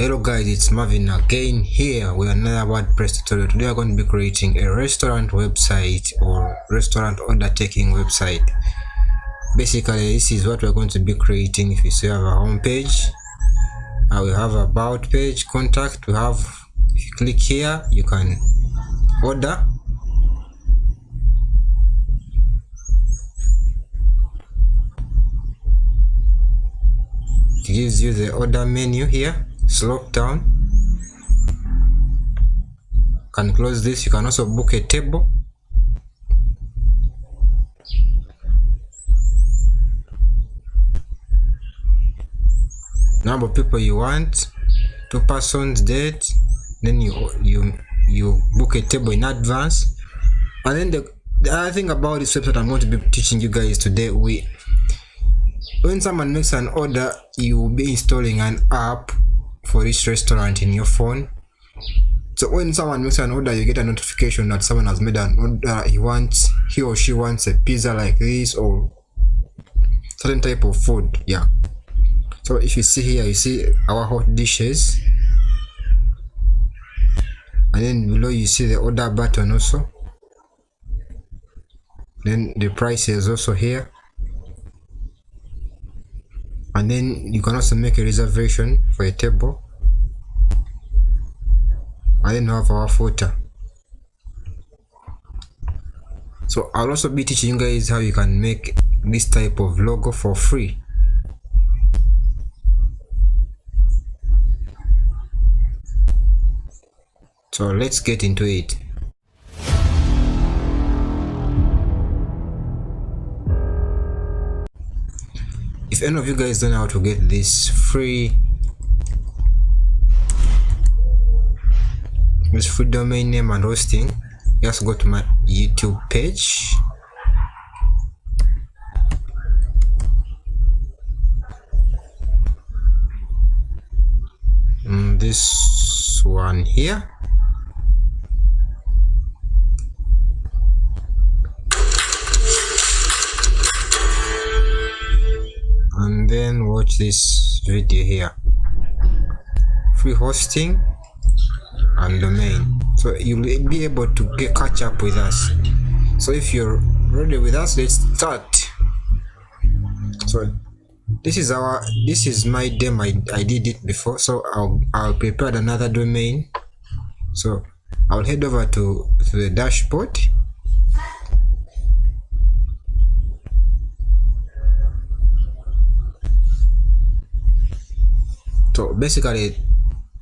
Hello guys, it's Marvin again here with another WordPress tutorial. Today we're going to be creating a restaurant website or restaurant order taking website. Basically, this is what we're going to be creating. If you see, we have a home page, we have about page, contact, we have, if you click here, you can order. It gives you the order menu here. Slope down. Can close this. You can also book a table. Number of people you want, 2 persons, date. Then you book a table in advance. And then the other thing about this website I'm going to be teaching you guys today, when someone makes an order, you will be installing an app for this restaurant in your phone. So when someone makes an order, you get a notification that someone has made an order. He or she wants a pizza like this or certain type of food. Yeah. So if you see here, you see our hot dishes, and then below you see the order button also. Then the price is also here. And then you can also make a reservation for a table. And then have our footer. So I'll also be teaching you guys how you can make this type of logo for free. So let's get into it. If any of you guys don't know how to get this free domain name and hosting, just go to my YouTube page. This one here. And then watch this video here. Free hosting and domain. So you'll be able to catch up with us. So if you're ready with us, let's start. So this is my demo. I did it before, so I'll prepare another domain. So I'll head over to the dashboard. So basically,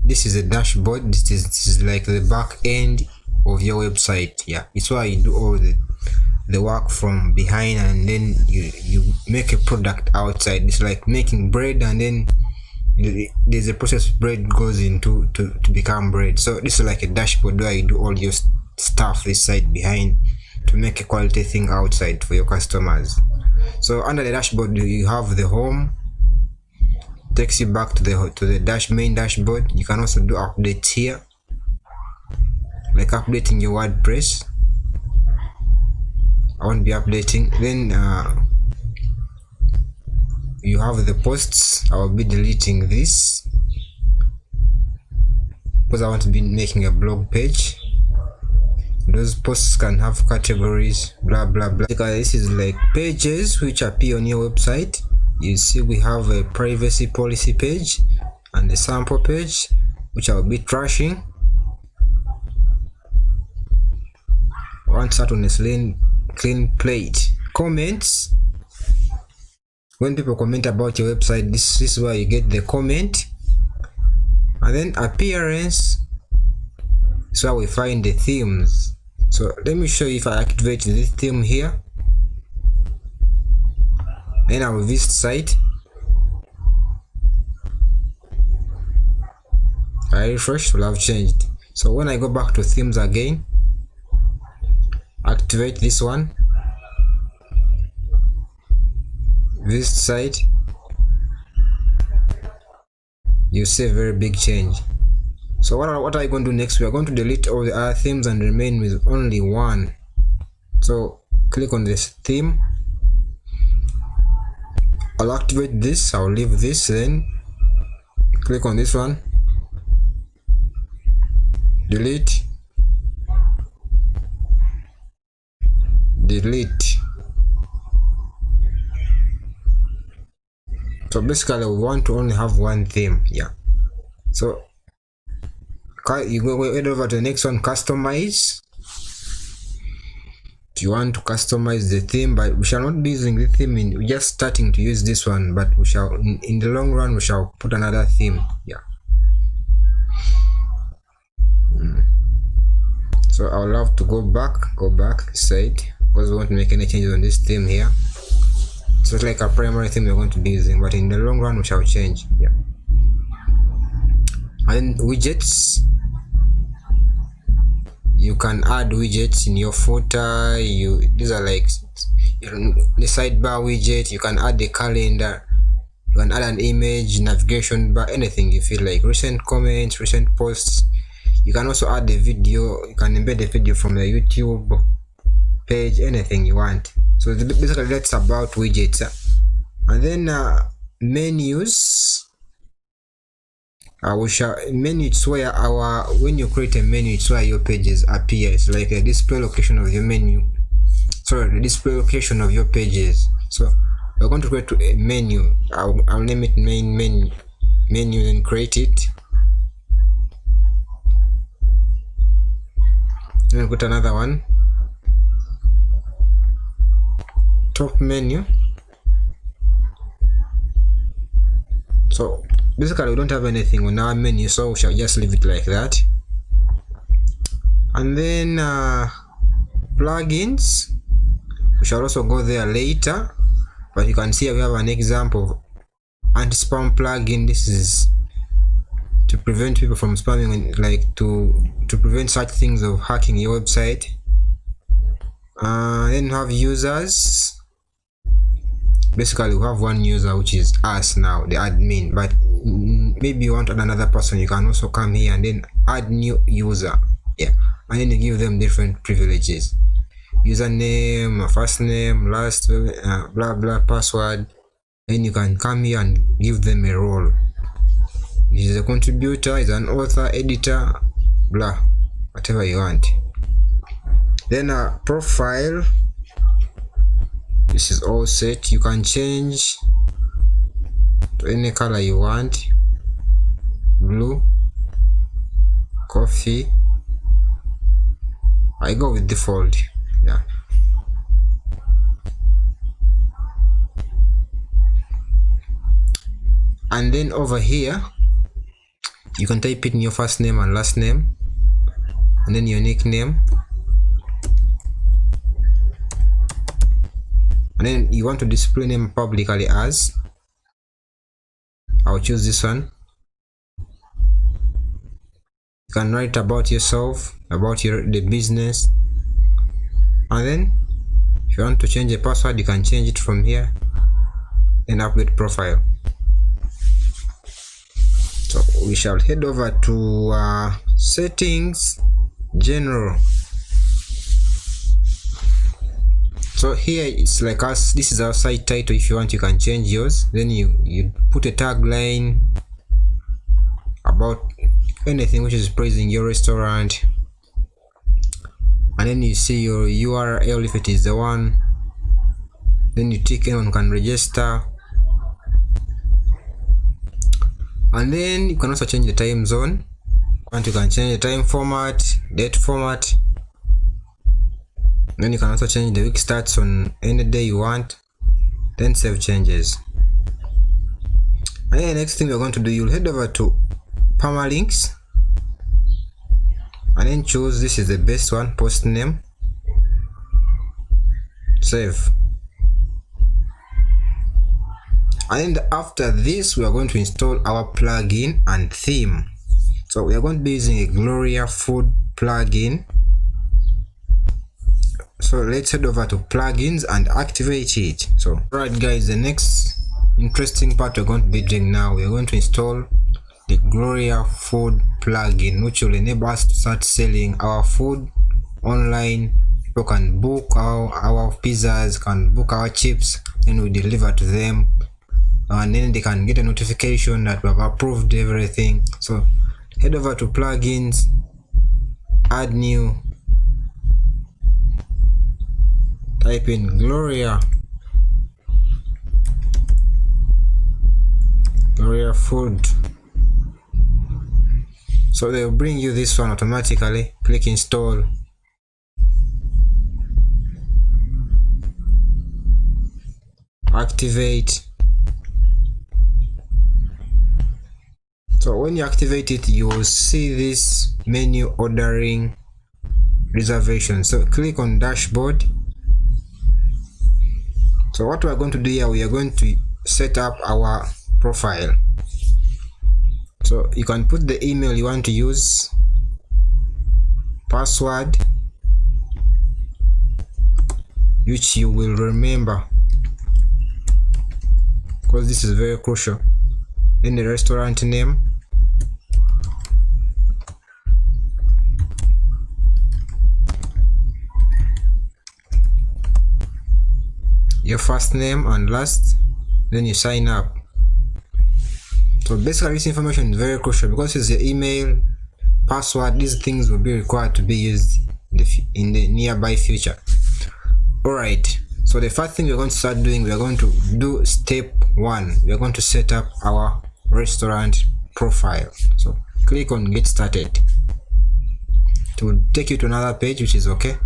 this is a dashboard. This is like the back end of your website. Yeah, it's where you do all the work from behind, and then you make a product outside. It's like making bread, and then there's a process bread goes into to become bread. So this is like a dashboard where you do all your stuff this side behind to make a quality thing outside for your customers. So under the dashboard, you have the home. Takes you back to the main dashboard. You can also do updates here, like updating your WordPress. I won't be updating. Then you have the posts. I will be deleting this because I want to be making a blog page. Those posts can have categories, blah blah blah. This is like pages which appear on your website. You see we have a privacy policy page and a sample page, which I'll be trashing. I want to start on a clean plate. Comments. When people comment about your website, this is where you get the comment. And then appearance. So where we find the themes. So let me show you if I activate this theme here. Then I will visit site. I refresh, will have changed. So when I go back to themes again, activate this one, visit site, you see a very big change. So what are you going to do next? We are going to delete all the other themes and remain with only one. So click on this theme. I'll activate this. I'll leave this, then click on this one, delete, delete. So basically we want to only have one theme. Yeah, so you go head over to the next one, customize. You want to customize the theme, but we shall not be using the theme we're just starting to use this one, but we shall in the long run we shall put another theme. Yeah, so I would love to go back this side because we want to make any changes on this theme here. So it's like a primary theme we're going to be using, but in the long run we shall change. Yeah, and widgets, you can add widgets in your footer. These are like the sidebar widget. You can add a calendar, you can add an image, navigation bar, anything you feel like, recent comments, recent posts. You can also add a video, you can embed a video from the YouTube page, anything you want. So basically that's about widgets. And then menus. Menu, it's where when you create a menu, it's where your pages appear. It's like a display location of your menu. Sorry, the display location of your pages. So we're going to create a menu. I'll name it main menu and create it. Then put another one, top menu. So basically we don't have anything on our menu, so we shall just leave it like that. And then plugins, we shall also go there later, but you can see we have an example of anti-spam plugin. This is to prevent people from spamming, like to prevent such things of hacking your website. Then you have users. Basically we have one user, which is us now, the admin, but maybe you want another person, you can also come here and then add new user. Yeah, and then you give them different privileges, username, first name, last blah blah, password. Then you can come here and give them a role. This is a contributor, is an author, editor, blah, whatever you want. Then a profile. This is all set. You can change to any color you want, blue, coffee. I go with default. Yeah, and then over here you can type in your first name and last name, and then your nickname. And then you want to display name publicly as, I'll choose this one. You can write about yourself, about the business, and then if you want to change a password you can change it from here. Then update profile. So we shall head over to settings, general. So here it's like us, this is our site title. If you want you can change yours. Then you put a tagline about anything which is praising your restaurant, and then you see your URL if it is the one. Then you tick anyone can register, and then you can also change the time zone, and you can change the time format, date format. Then you can also change the week starts on any day you want, then save changes. And then the next thing we're going to do, you'll head over to permalinks and then choose, this is the best one, post name, save. And then after this we are going to install our plugin and theme. So we are going to be using a Gloria Food plugin. So let's head over to plugins and activate it. So right guys, the next interesting part we're going to be doing now, we're going to install the Gloria Food plugin, which will enable us to start selling our food online. People can book our pizzas, can book our chips, and we deliver to them, and then they can get a notification that we have approved everything. So head over to plugins add new, type in Gloria food. So they'll bring you this one automatically. Click install. Activate. So when you activate it, you will see this menu ordering reservation. So click on dashboard. So what we are going to do here, we are going to set up our profile. So you can put the email you want to use, password which you will remember because this is very crucial, then the restaurant name, your first name and last, then you sign up. So basically this information is very crucial because it's your email, password. These things will be required to be used in the nearby future. Alright, so the first thing we're going to start doing, we are going to do step 1. We are going to set up our restaurant profile. So click on get started. It will take you to another page, which is okay.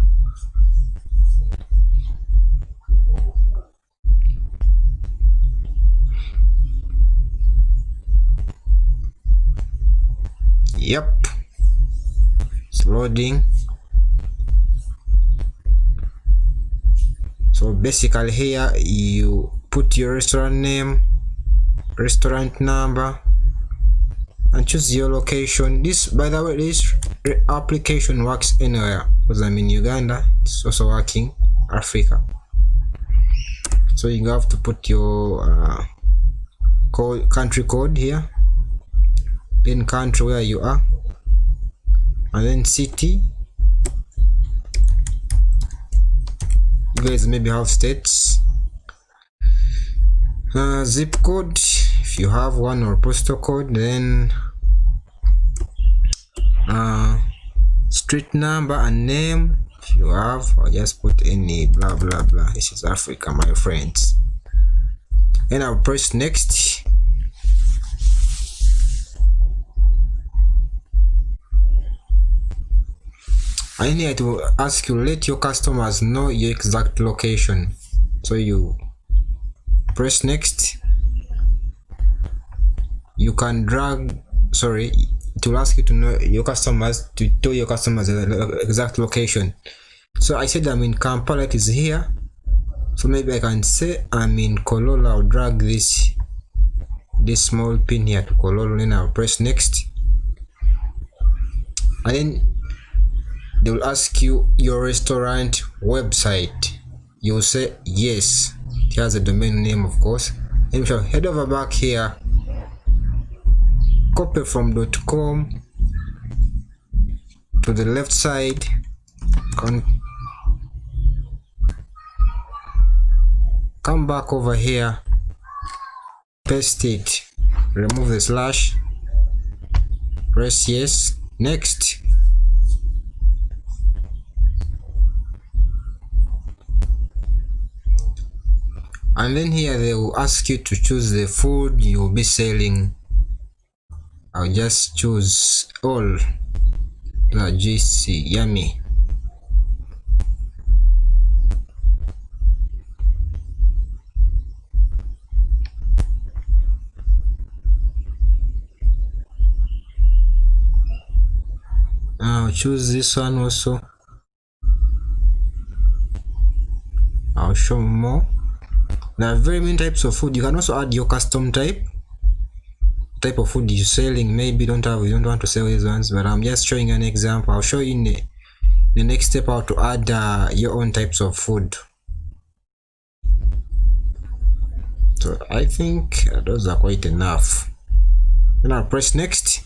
Yep, it's loading. So basically here you put your restaurant name, restaurant number, and choose your location. This, by the way, this application works anywhere because I'm in Uganda. It's also working Africa. So you have to put your country code here, then country where you are, and then city. You guys maybe have states, zip code if you have one, or postal code, then street number and name if you have, or just put any blah blah blah. This is Africa, my friends. And I'll press next. And here it will ask you, let your customers know your exact location. So you press next. You can drag, sorry, it will ask you to know your customers, to tell your customers the exact location. So I said I'm in Kampala, it is here. So maybe I can say I'm in Kololo. I'll drag this small pin here to Kololo, then I'll press next. And then they will ask you your restaurant website. You'll say yes. It has a domain name, of course. And we shall head over back here, copy from .com to the left side, come back over here, paste it, remove the slash, press yes, next. And then here they will ask you to choose the food you will be selling. I'll just choose all the GC, yummy. I'll choose this one also. I'll show more. There are very many types of food. You can also add your custom type of food you're selling. Maybe you don't want to sell these ones, but I'm just showing an example. I'll show you in the next step how to add your own types of food. So I think those are quite enough. Then I'll press next.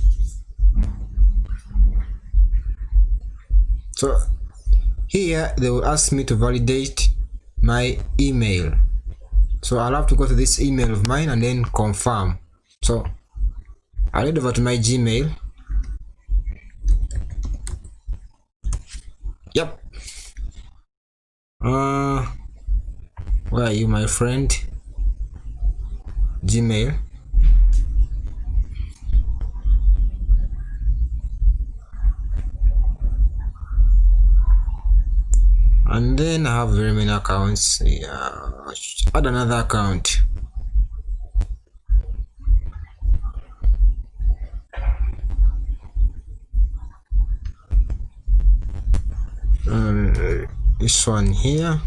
So here they will ask me to validate my email. So I'll have to go to this email of mine and then confirm. So I'll head over to my Gmail. Yep. Where are you, my friend? Gmail. And then I have very many accounts. Yeah, add another account. This one here.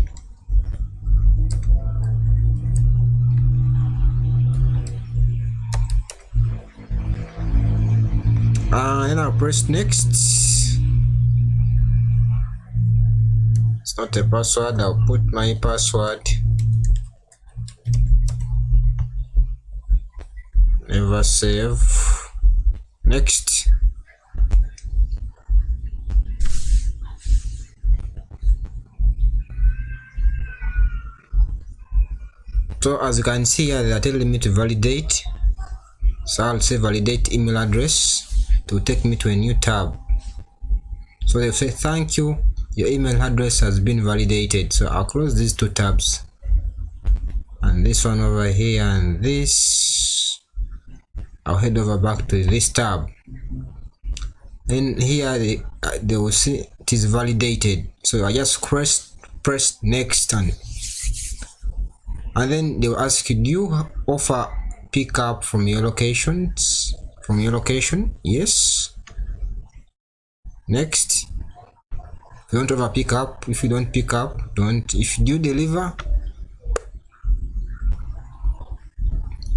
And I'll press next. It's not a password. I'll put my password. Never save. Next. So as you can see here, they are telling me to validate. So I'll say validate email address to take me to a new tab. So they'll say thank you, your email address has been validated. So I'll close these two tabs, and this one over here, and this. I'll head over back to this tab. Then here they will see it is validated. So I just press next, and then they will ask you, do you offer pickup from your location? Yes. Next. If you don't offer pickup, if you don't pick up, don't. If you do deliver,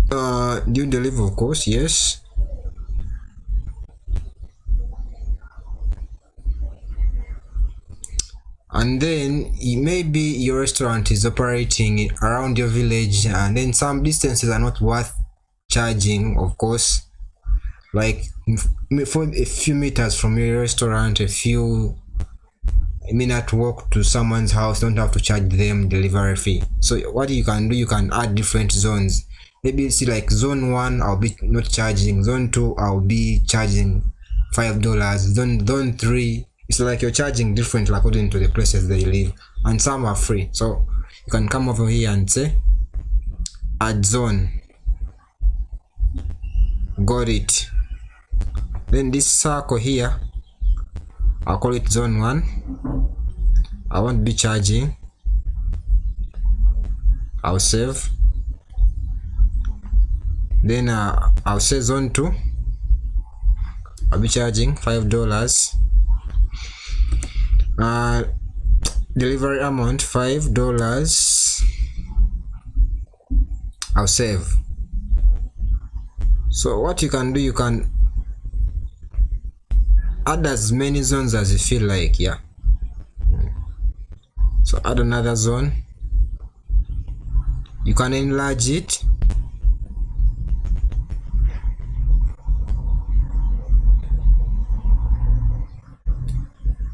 do deliver, of course, yes. And then maybe your restaurant is operating around your village, and then some distances are not worth charging, of course, like for a few meters from your restaurant, a few minute walk to someone's house, don't have to charge them delivery fee. So what you can do, you can add different zones. Maybe see like zone 1 I'll be not charging, zone 2 I'll be charging $5, zone 3 it's like you're charging different according to the places that you live, and some are free. So you can come over here and say add zone. Got it. Then this circle here, I'll call it zone 1. I won't be charging. I'll save. Then I'll say zone 2. I'll be charging $5. Delivery amount $5. I'll save. So what you can do, you can add as many zones as you feel like. Yeah, so add another zone. You can enlarge it.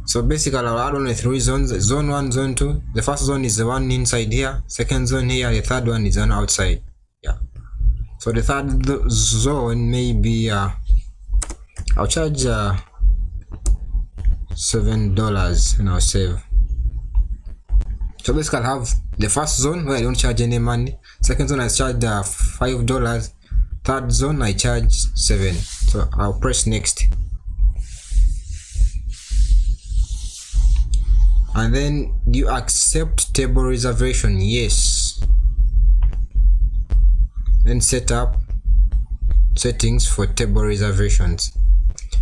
So basically I'll add only 3 zones, zone 1, zone 2. The first zone is the one inside here, second zone here, the third one is on outside. Yeah, so the third zone maybe I'll charge $7 and I'll save. So basically I'll have the first zone where I don't charge any money, second zone I charge $5, third zone I charge $7. So I'll press next. And then do you accept table reservation? Yes. Then set up settings for table reservations.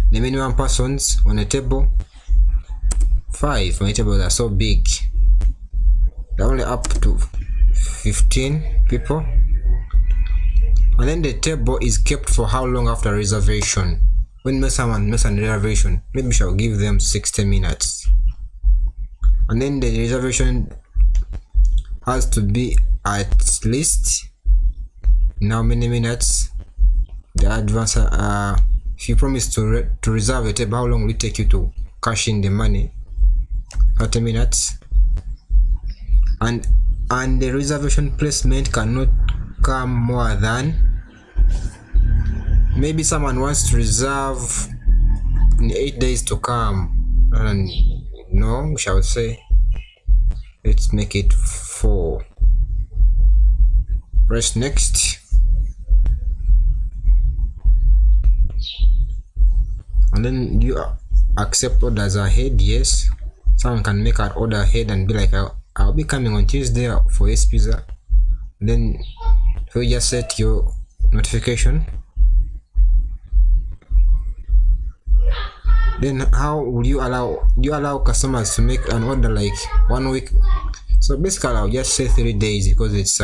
The minimum persons on a table 5. My tables are so big, they're only up to 15 people. And then the table is kept for how long after reservation? When someone makes a reservation, maybe shall give them 60 minutes. And then the reservation has to be at least in how many minutes? The advance, if you promise to reserve a table, how long will it take you to cash in the money? 30 minutes. And the reservation placement cannot come more than, maybe someone wants to reserve in 8 days to come, and no, shall say let's make it 4. Press next, and then you accept orders ahead. Yes, someone can make an order ahead and be like, I'll be coming on Tuesday for this pizza. Then you just set your notification. Then how will you allow customers to make an order like 1 week? So basically I'll just say 3 days because it's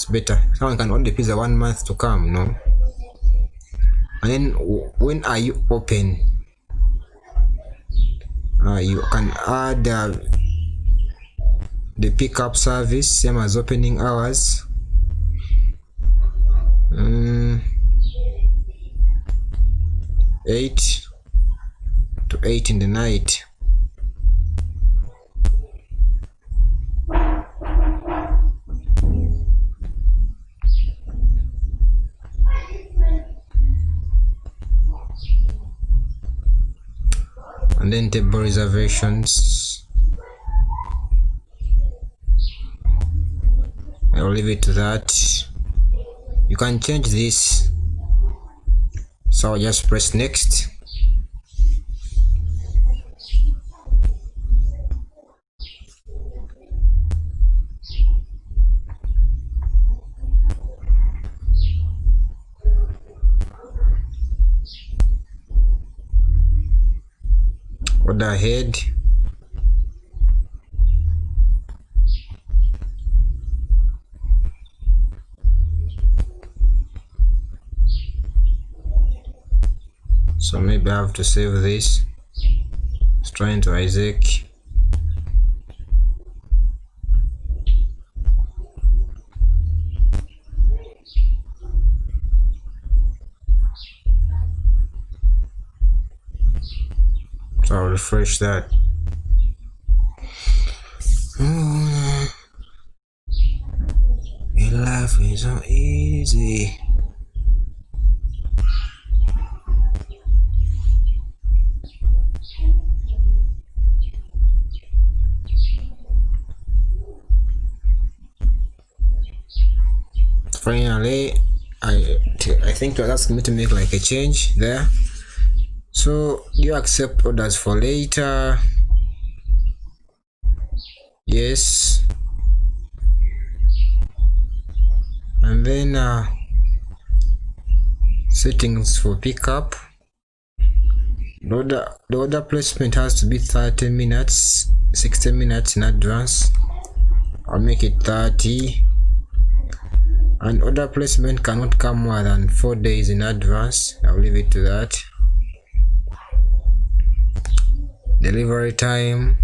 better. Someone can order pizza 1 month to come, no? And then when are you open? You can add the pickup service, same as opening hours. 8 to 8 in the night. And then table reservations, I'll leave it to that. You can change this, so I'll just press next. Order ahead. So maybe I have to save this. It's trying to Isaac. So I'll refresh that. Life is so easy. Finally, I think you're asking me to make like a change there. So do you accept orders for later? Yes. And then settings for pickup. The order placement has to be 30 minutes, 60 minutes in advance. I'll make it 30. And order placement cannot come more than 4 days in advance. I'll leave it to that. Delivery time,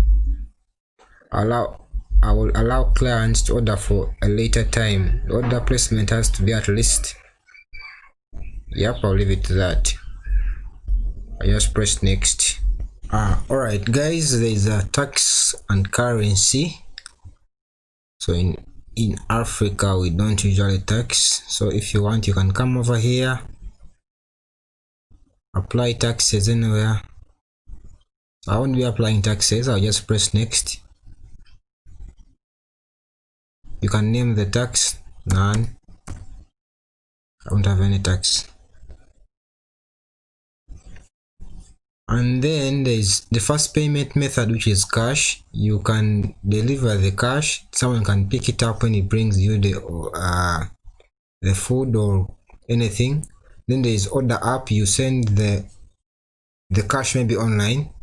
I will allow clients to order for a later time. The order placement has to be at least. Yep, I'll leave it to that. I just press next. Alright guys, there is a tax and currency. So in Africa we don't usually tax, so if you want you can come over here, apply taxes anywhere. I won't be applying taxes, I'll just press next. You can name the tax, none. I don't have any tax. And then there's the first payment method, which is cash. You can deliver the cash, someone can pick it up when he brings you the food or anything. Then there is order app, you send the cash maybe online.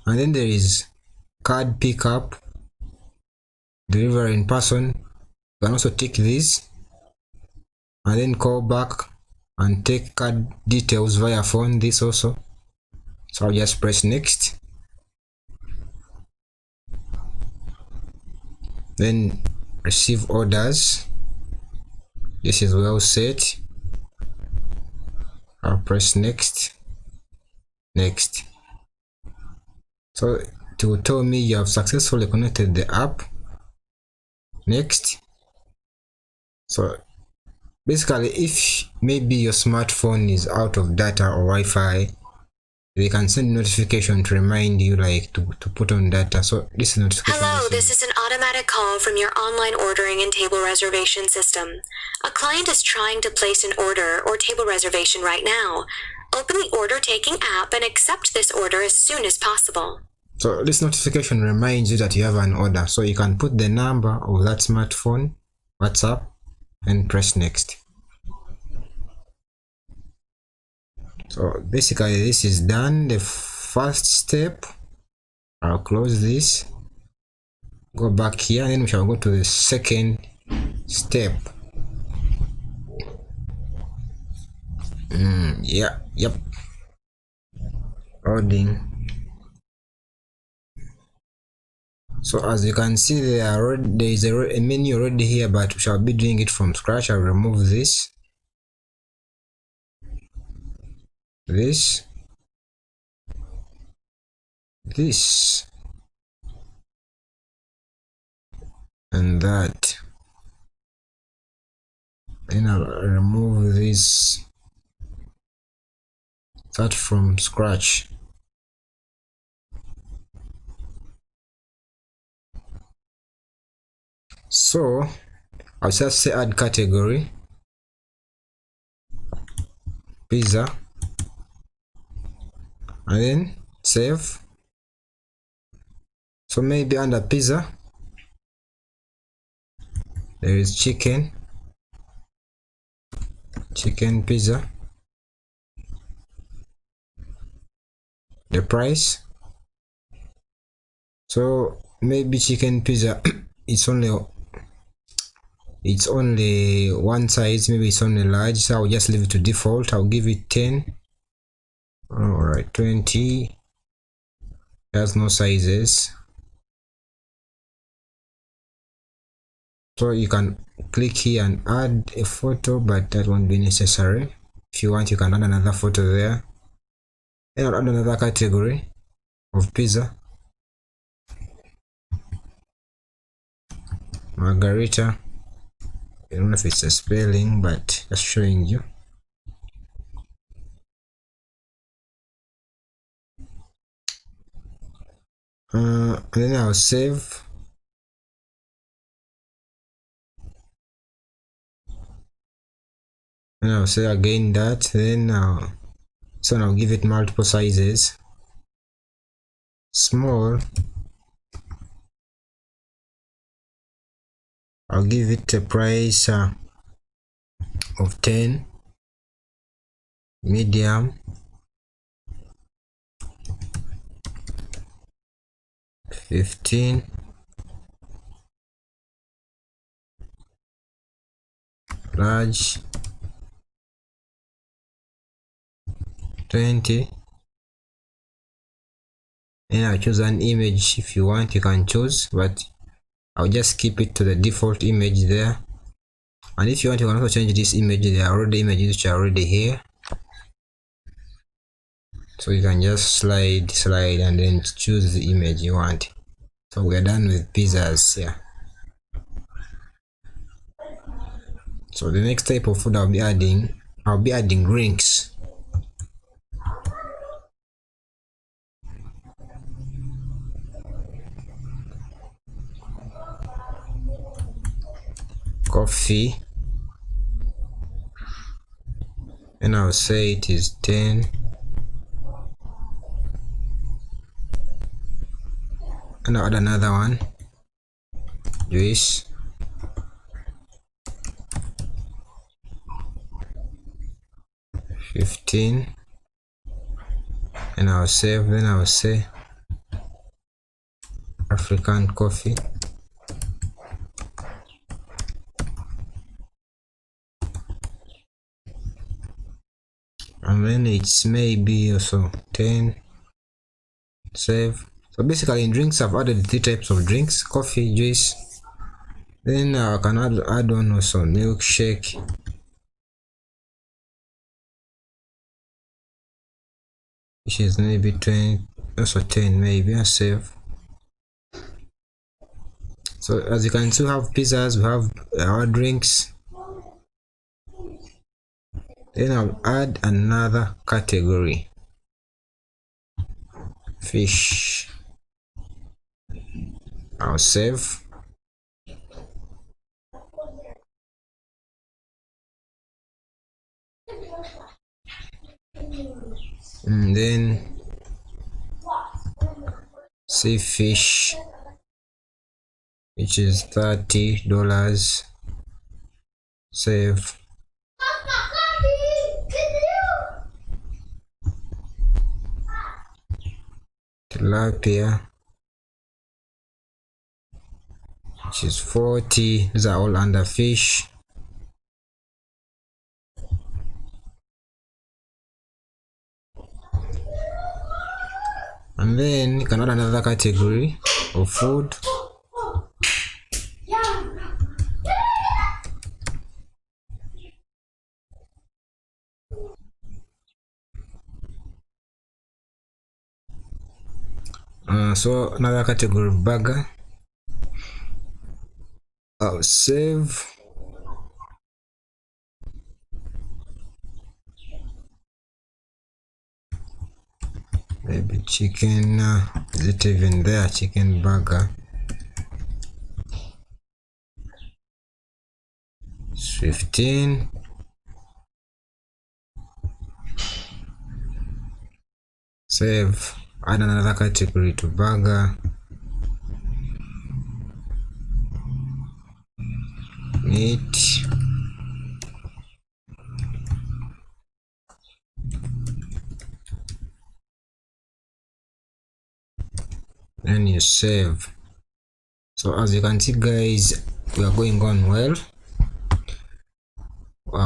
And then there is card pickup, deliver in person. You can also take this and then call back and take card details via phone, this also. So I'll just press next. Then receive orders. This is well set. I'll press next. Next. So to tell me you have successfully connected the app. Next. So basically, if maybe your smartphone is out of data or Wi-Fi, they can send notification to remind you like to put on data. So this notification. Hello, this is an automatic call from your online ordering and table reservation system. A client is trying to place an order or table reservation right now. Open the order taking app and accept this order as soon as possible. So this notification reminds you that you have an order. So you can put the number of that smartphone, WhatsApp, and press next. So basically this is done. The first step, I'll close this, go back here, and then we shall go to the second step. Yep, loading. So as you can see, there is a menu already here, but we shall be doing it from scratch. I'll remove this, and that. Then I'll remove this, start from scratch. So I'll just say add category, pizza, and then save. So maybe under pizza there is chicken pizza, the price. So maybe chicken pizza it's only one size, maybe it's only large, so I'll just leave it to default. I'll give it 10. All right, 20. There's no sizes, so you can click here and add a photo, but that won't be necessary. If you want, you can add another photo there. Then I'll add another category of pizza, margarita. I don't know if it's a spelling, but just showing you. And then I'll save. And I'll say again that. Then so I'll give it multiple sizes. Small, I'll give it a price of 10. Medium, 15. Large, 20. And I'll choose an image. If you want, you can choose, but I'll just keep it to the default image there. And if you want, you can also change this image. There are already images which are already here, so you can just slide and then choose the image you want. So we're done with pizzas here. So the next type of food I'll be adding drinks. Coffee, and I'll say it is 10. And I'll add another one, juice, 15. And I'll save. Then I'll say African coffee, and then it's maybe also 10. Save. So basically in drinks I've added 3 types of drinks: coffee, juice. Then I can add on also milkshake, which is maybe 20, also 10 maybe. I save. So as you can see, we have pizzas, we have our drinks. Then I'll add another category. fish. I'll save. And then save fish, which is $30. Save. Tilapia, which is 40. These are all under fish. And then you can add another category of food. So another category of burger. I'll save. Maybe chicken. Is it even there? Chicken burger. It's 15. Save. Add another category to burger. Meat. Then you save. So as you can see, guys, we are going on well.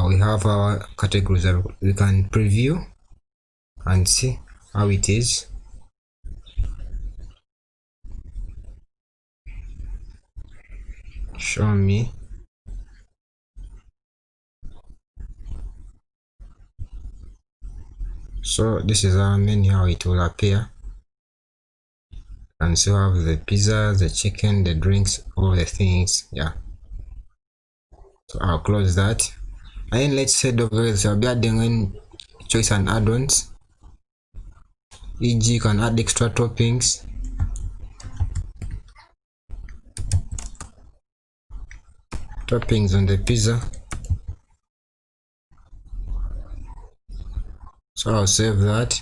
We have our categories that we can preview and see how it is. Show me. So this is our menu, how it will appear. And so have the pizza, the chicken, the drinks, all the things. Yeah. So I'll close that. And then let's head over. So I'll be adding in choice and add-ons. E.g., you can add extra toppings. Toppings on the pizza. So I'll save that.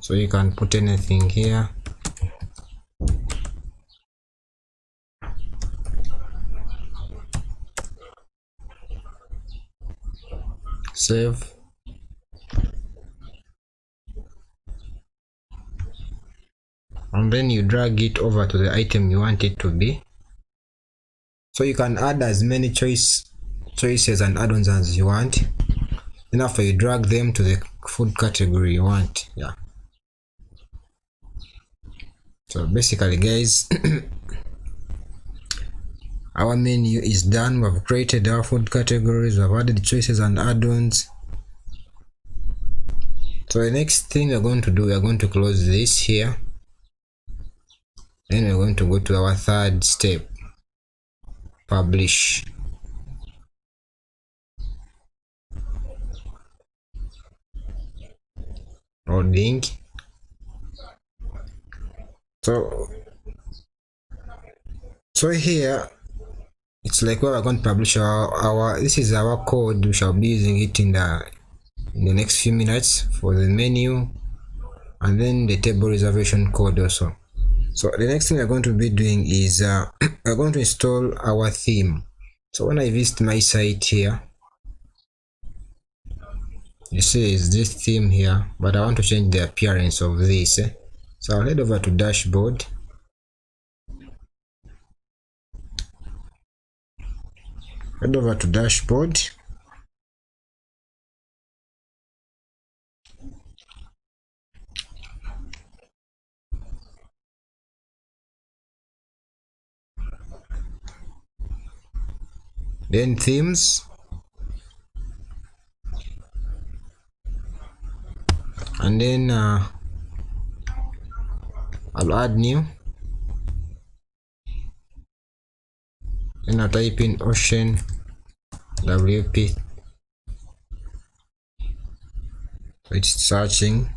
So you can put anything here. Save. And then you drag it over to the item you want it to be. So you can add as many choices and add-ons as you want. Then after, you drag them to the food category you want. Yeah. So basically, guys, our menu is done. We have created our food categories, we have added choices and add-ons. So the next thing we're going to do, we're going to close this here. Then we're going to go to our third step, publish. Loading. So here it's like where we're going to publish our this is our code. We shall be using it in the next few minutes for the menu, and then the table reservation code also. So the next thing we're going to be doing is we're going to install our theme. So when I visit my site here, you see it's this theme here, but I want to change the appearance of this. So I'll head over to dashboard. Head over to dashboard. Then themes. and then I'll add new, and I'll type in Ocean WP. It's searching,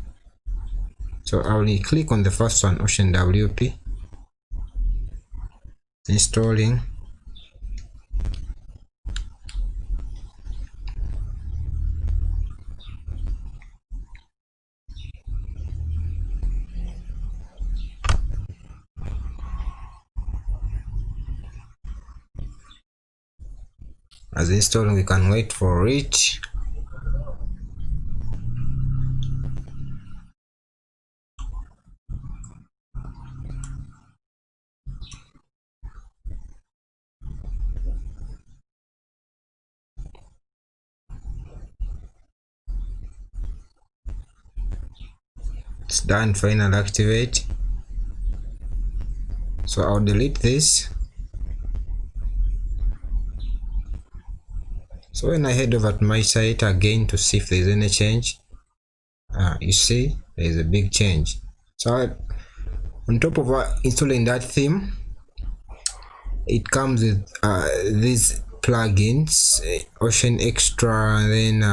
so I'll click on the first one, Ocean WP, installing. As installing, we can wait for it. It's done. Final activate. So I'll delete this. So when I head over to my site again to see if there's any change, you see there's a big change. So on top of installing that theme, it comes with these plugins, Ocean Extra, and then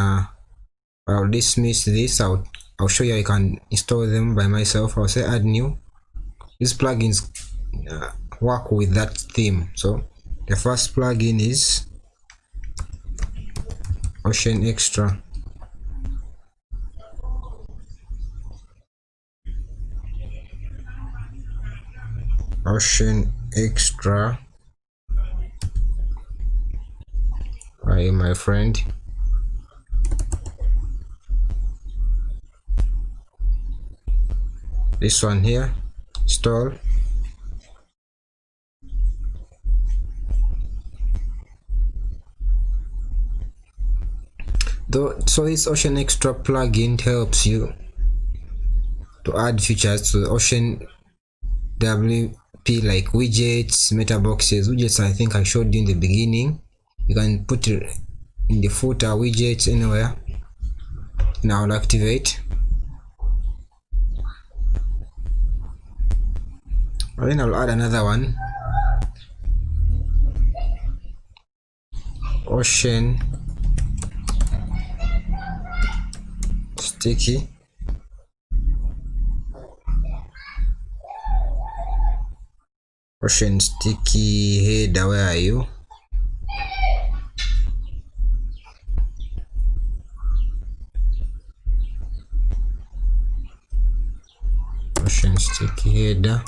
I'll dismiss this. I'll show you I can install them by myself. I'll say add new. These plugins work with that theme. So the first plugin is Ocean Extra. Ocean Extra by my friend. This one here, install. So this Ocean Extra plugin helps you to add features to the Ocean WP, like widgets, meta boxes. Widgets I think I showed you in the beginning. You can put it in the footer, widgets, anywhere. Now I'll activate. And then I'll add another one, Ocean Sticky. Ocean Sticky header, where are you? Ocean Sticky header.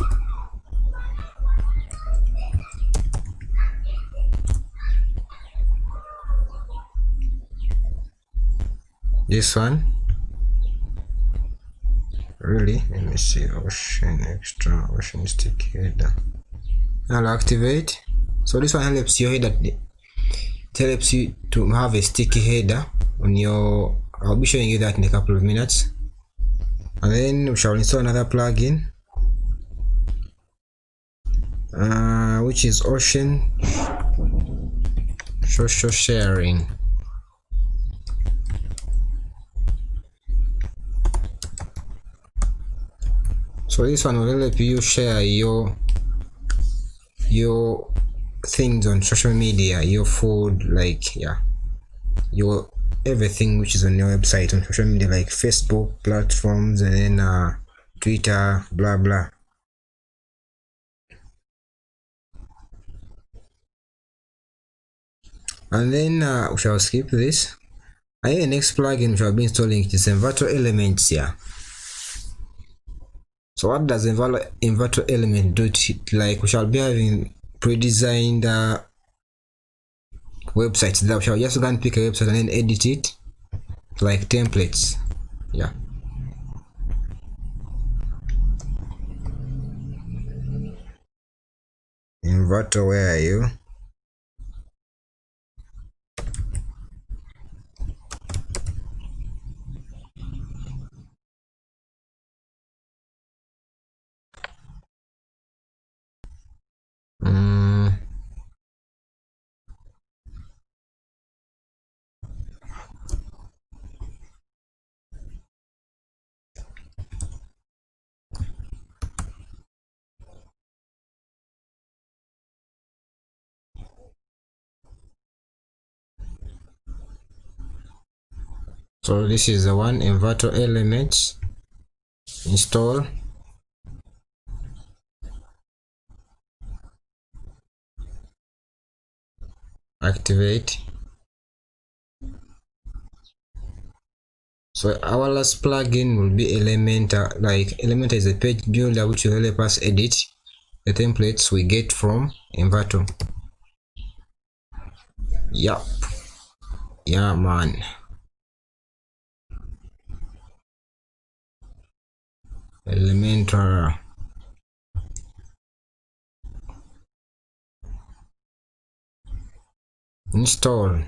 This one, really, let me see, Ocean Extra, Ocean Sticky header. I'll activate. So this one helps your header, it helps you to have a sticky header on your, I'll be showing you that in a couple of minutes. And then we shall install another plugin, which is Ocean Social Sharing. So this one will help you share your things on social media, your food, like, yeah, your everything which is on your website on social media, like Facebook platforms, and then Twitter, blah blah. And then we shall skip this. And then the next plugin we shall be installing is Envato Elements here. So what does Envato Element do? Like, we shall be having pre-designed websites that we shall just go and pick a website and then edit it like templates. Yeah. Envato, where are you? So this is the one, Envato Elements, install, activate. So our last plugin will be Elementor. Like Elementor is a page builder which will help us edit the templates we get from Envato. Yup. Yeah, man. Elementor. Install.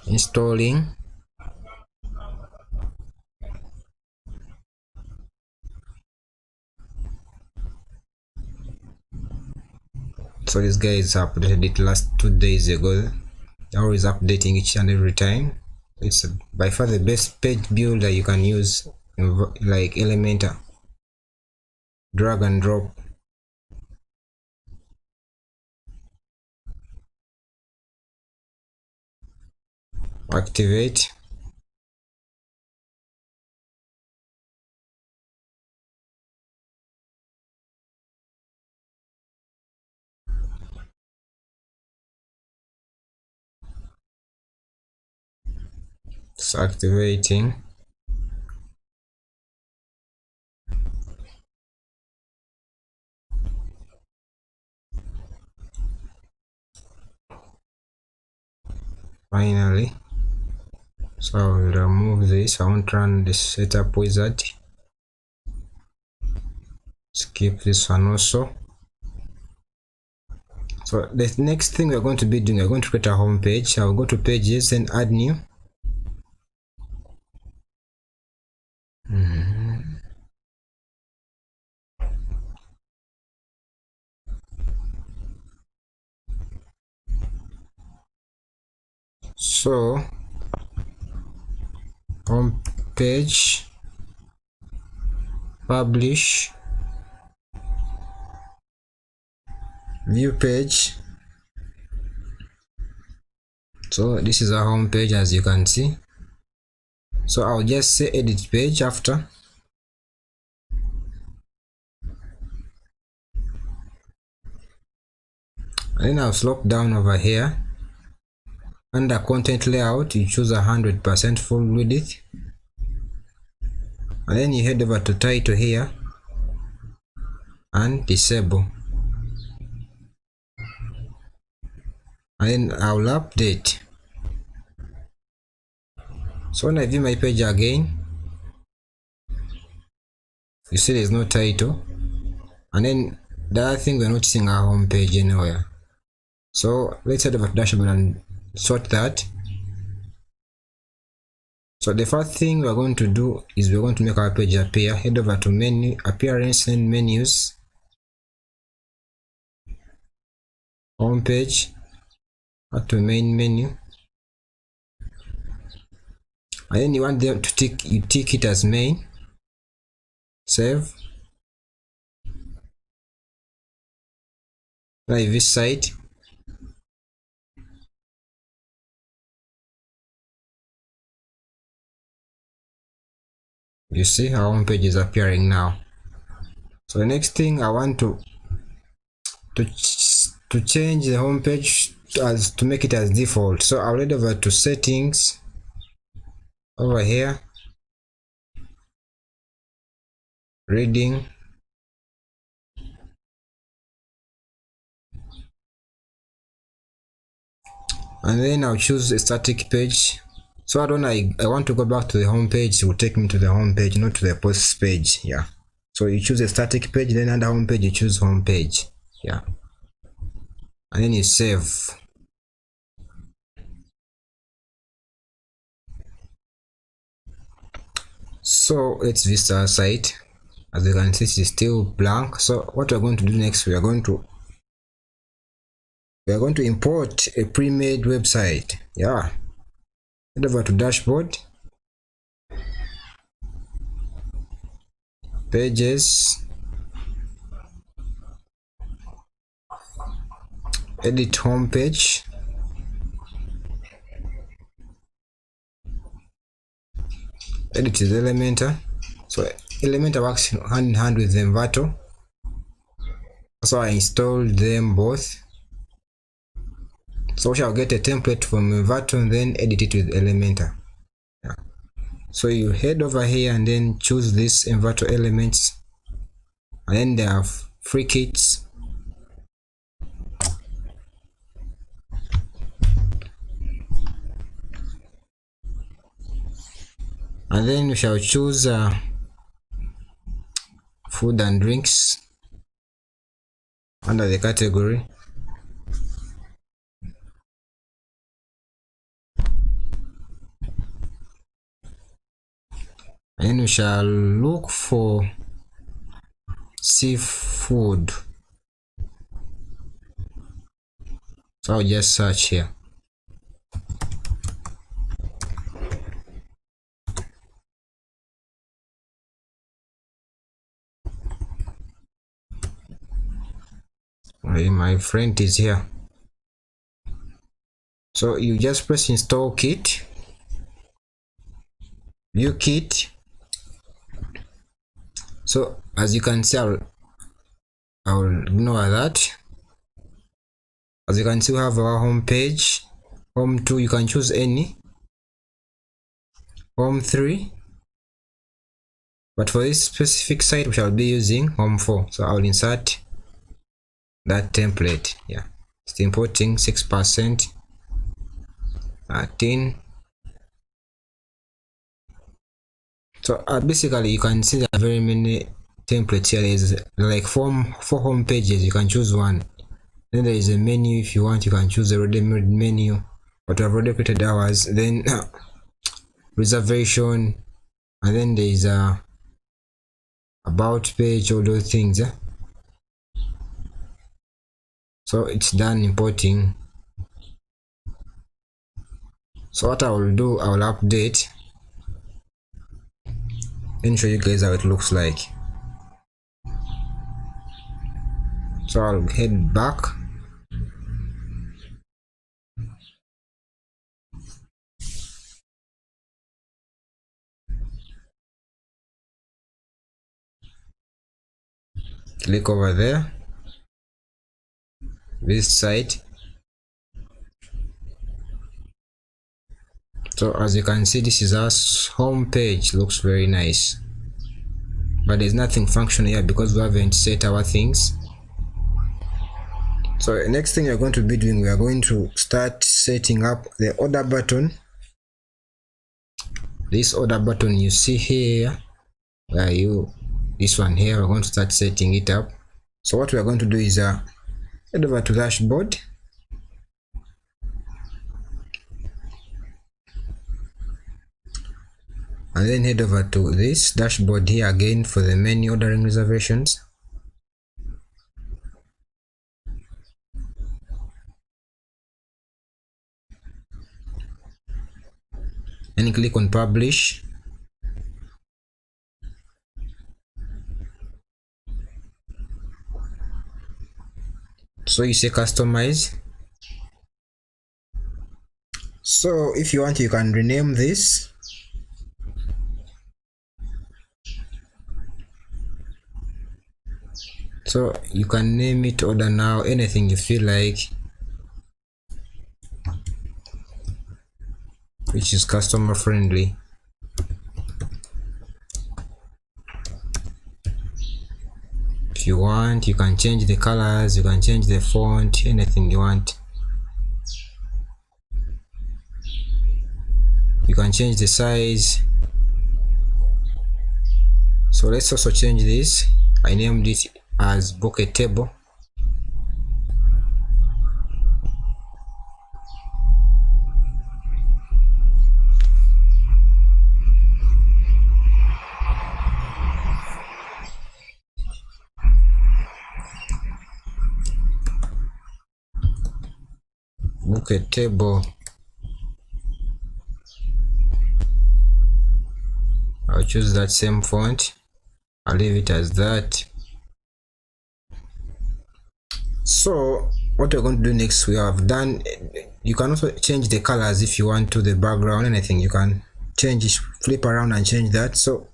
Installing. So this guy is updated it last 2 days ago. Always updating each and every time. It's by far the best page builder you can use, like Elementor. Drag and drop. Activate. It's activating. Finally. So I will remove this. I won't run the setup wizard. Skip this one also. So the next thing we're going to be doing, we're going to create a home page. I'll go to pages and add new. So home page, publish, view page. So this is our home page, as you can see. So I'll just say edit page after. And then I'll slope down over here. Under content layout, you choose 100% full width. And then you head over to title here and disable. And then I'll update. So when I view my page again, you see there's no title. And then the other thing, we're not seeing our home page anywhere. So let's head over to dashboard and sort that. So the first thing we're going to do is we're going to make our page appear. Head over to menu, appearance and menus, home page, add to main menu, and then you want them to tick, you tick it as main, save. Try this side. You see our home page is appearing now. So the next thing, I want to change the home page to make it as default. So I'll head over to settings over here, reading, and then I'll choose a static page. So I want to go back to the home page, it will take me to the home page, not to the posts page. Yeah. So you choose a static page, then under home page you choose home page. Yeah. And then you save. So let's visit our site. As you can see, it's still blank. So what we're going to do next, we are going to import a pre-made website. Yeah. Head over to dashboard, pages, edit home page, edit is Elementor. So Elementor works hand in hand with Envato, so I installed them both. So we shall get a template from Envato and then edit it with Elementor. Yeah. So you head over here and then choose this Envato elements, and then there are free kits. And then we shall choose food and drinks under the category. And then we shall look for seafood. So I'll just search here. My friend is here. So you just press install kit, view kit. So as you can see, I'll ignore that. As you can see, we have our home page, home 2, you can choose any, home 3, but for this specific site we shall be using home 4. So I'll insert that template. Yeah, it's importing 6%, 13. So basically you can see there are very many templates here. There's like four home pages, you can choose one. Then there is a menu. If you want, you can choose a ready-made menu, but I've already created ours. Then reservation, and then there is a about page, all those things. So it's done importing. So what I will do, I will update and show you guys how it looks like. So I'll head back. Click over there, this site. So as you can see, this is our home page. Looks very nice, but there's nothing functional here because we haven't set our things. So the next thing we're going to be doing, we are going to start setting up the order button. This order button you see here, this one here, we're going to start setting it up. So what we are going to do is head over to dashboard, and then head over to this dashboard here again for the menu ordering reservations. And click on publish. So you say customize. So if you want, you can rename this. So you can name it order now, anything you feel like, which is customer friendly. If you want, you can change the colors, you can change the font, anything you want. You can change the size. So let's also change this. I named it as book a table. Book a table. I'll choose that same font. I'll leave it as that. So what we're going to do next, we have done, you can also change the colors if you want to, the background, anything you can change it, flip around and change that. So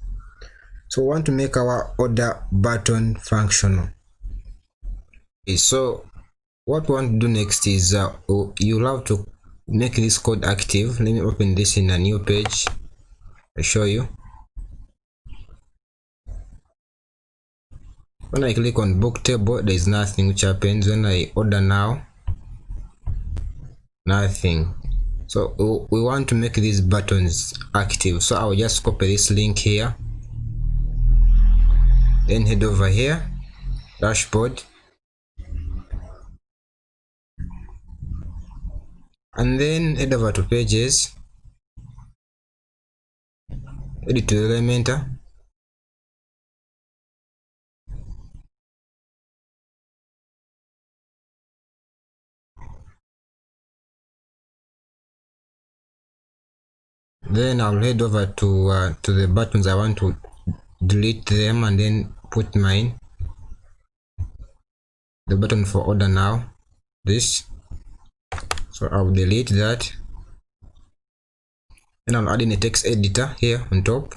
we want to make our order button functional. Okay, so what we want to do next is you'll have to make this code active. Let me open this in a new page. I'll show you. When I click on book table, there is nothing which happens. When I order now, nothing. So we want to make these buttons active. So I'll just copy this link here, then head over here, dashboard, and then head over to pages, edit to Elementor. Then I'll head over to the buttons. I want to delete them and then put mine, the button for order now, this. So I'll delete that. Then I'll add in a text editor here on top.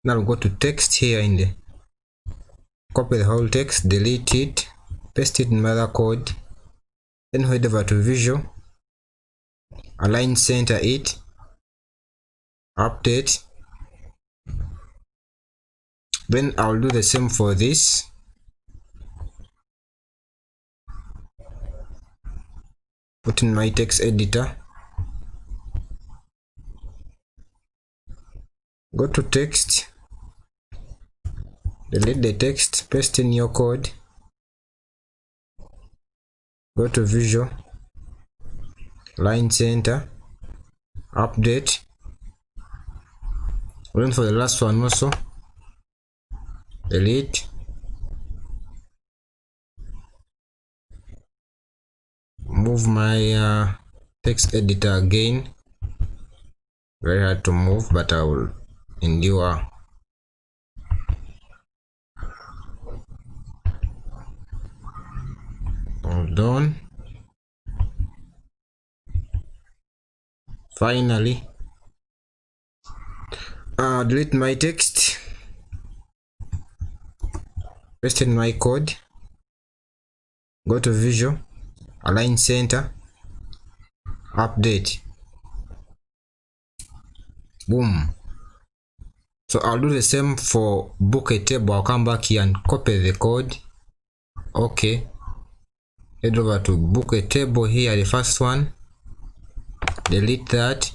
Now I'll go to text here in the, copy the whole text, delete it, paste it in my other code, then head over to visual, align center it, update. Then I'll do the same for this. Put in my text editor, go to text, delete the text, paste in your code, go to visual, line center, update. Then for the last one also, delete, move my text editor again. Very hard to move, but I will endure. Hold on. Finally, delete my text, paste in my code, go to visual, align center, update. Boom. So I'll do the same for book a table. I'll come back here and copy the code. Okay, head over to book a table here, the first one, delete that,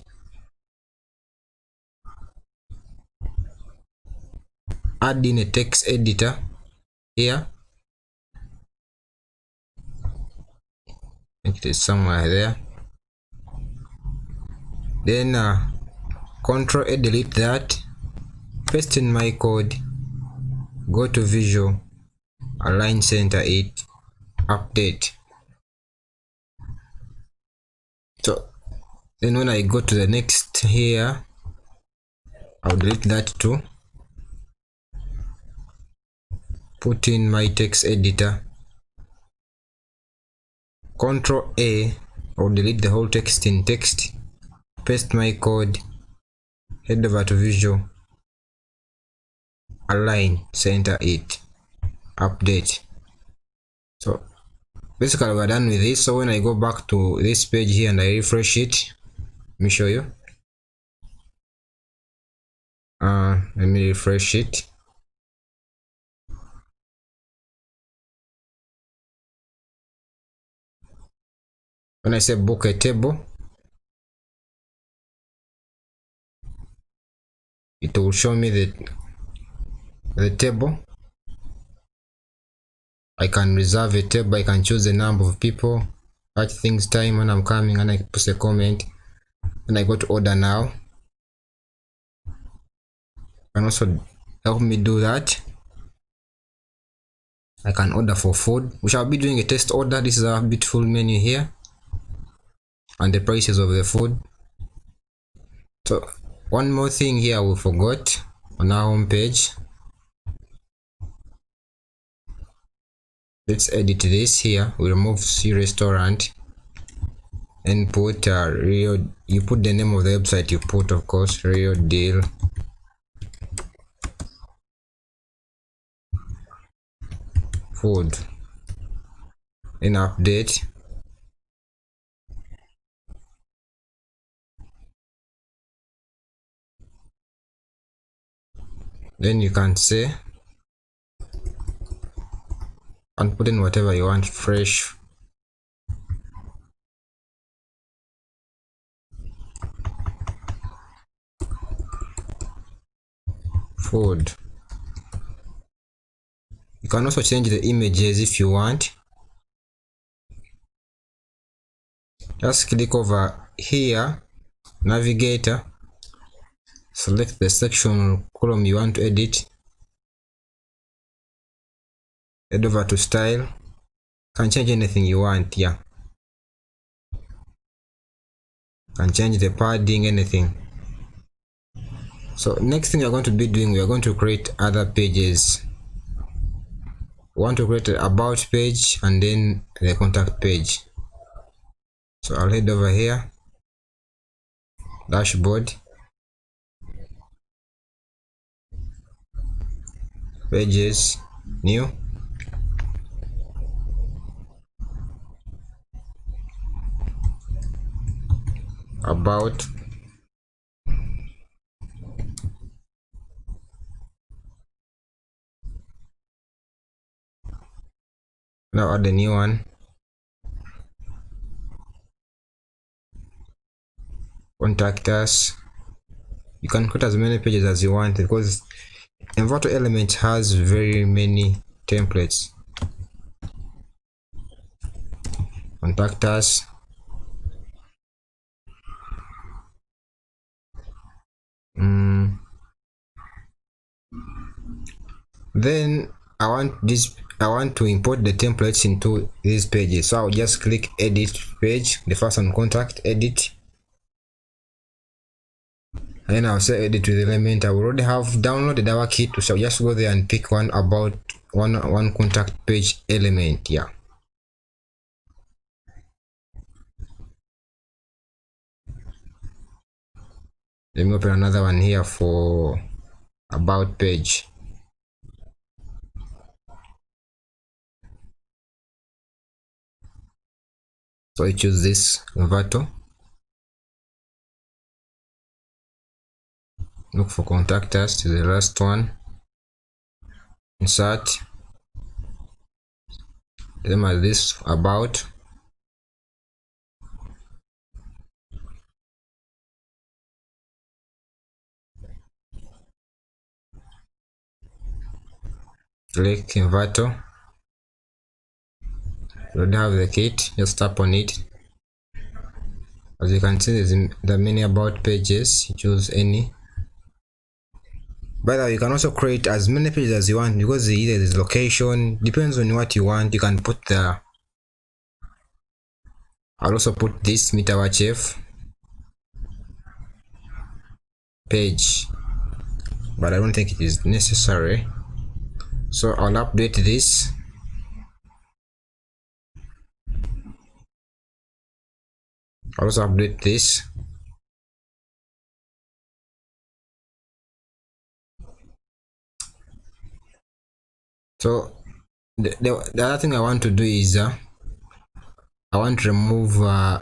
add in a text editor here, it is somewhere there, then Control A, delete that, paste in my code, go to visual, align center it, update. So then when I go to the next here, I'll delete that too, put in my text editor, Control A, or delete the whole text in text, paste my code, head over to visual, align center it, update. So basically we're done with this. So when I go back to this page here and I refresh it, let me show you. Let me refresh it. When I say book a table, it will show me the table. I can reserve a table, I can choose the number of people, at things time when I'm coming, and I post a comment, and I go to order now. You can also help me do that. I can order for food. We shall be doing a test order. This is our beautiful menu here and the prices of the food. So one more thing here we forgot on our home page. let's edit this here. We remove C restaurant and put real, you put the name of the website, you put of course Real Deal Food, and update. Then you can say and put in whatever you want, fresh food. You can also change the images if you want. Just click over here, navigator, select the section or column you want to edit, head over to style, you can change anything you want here. You can change the padding, anything. So next thing we're going to be doing, we are going to create other pages. We want to create an about page and then the contact page. So I'll head over here, dashboard, pages, new, about, now add a new one, contact us. You can create as many pages as you want because Envato Element has very many templates. Contact us, then I want to import the templates into these pages, so I'll just click edit page, the first one, contact, edit, and then I'll say edit with element. I already have downloaded our kit, so I'll just go there and pick one about one contact page element. Yeah, let me open another one here for about page. So I choose this Envato, look for contact us to the last one, insert, then as this about, click Envato. You don't have the kit, just tap on it. As you can see, there are many about pages. You choose any. By the way, you can also create as many pages as you want because either this location depends on what you want. You can put the, I'll also put this meet our chef page, but I don't think it is necessary, so I'll update this. I'll also update this. So the other thing I want to do is I want to remove I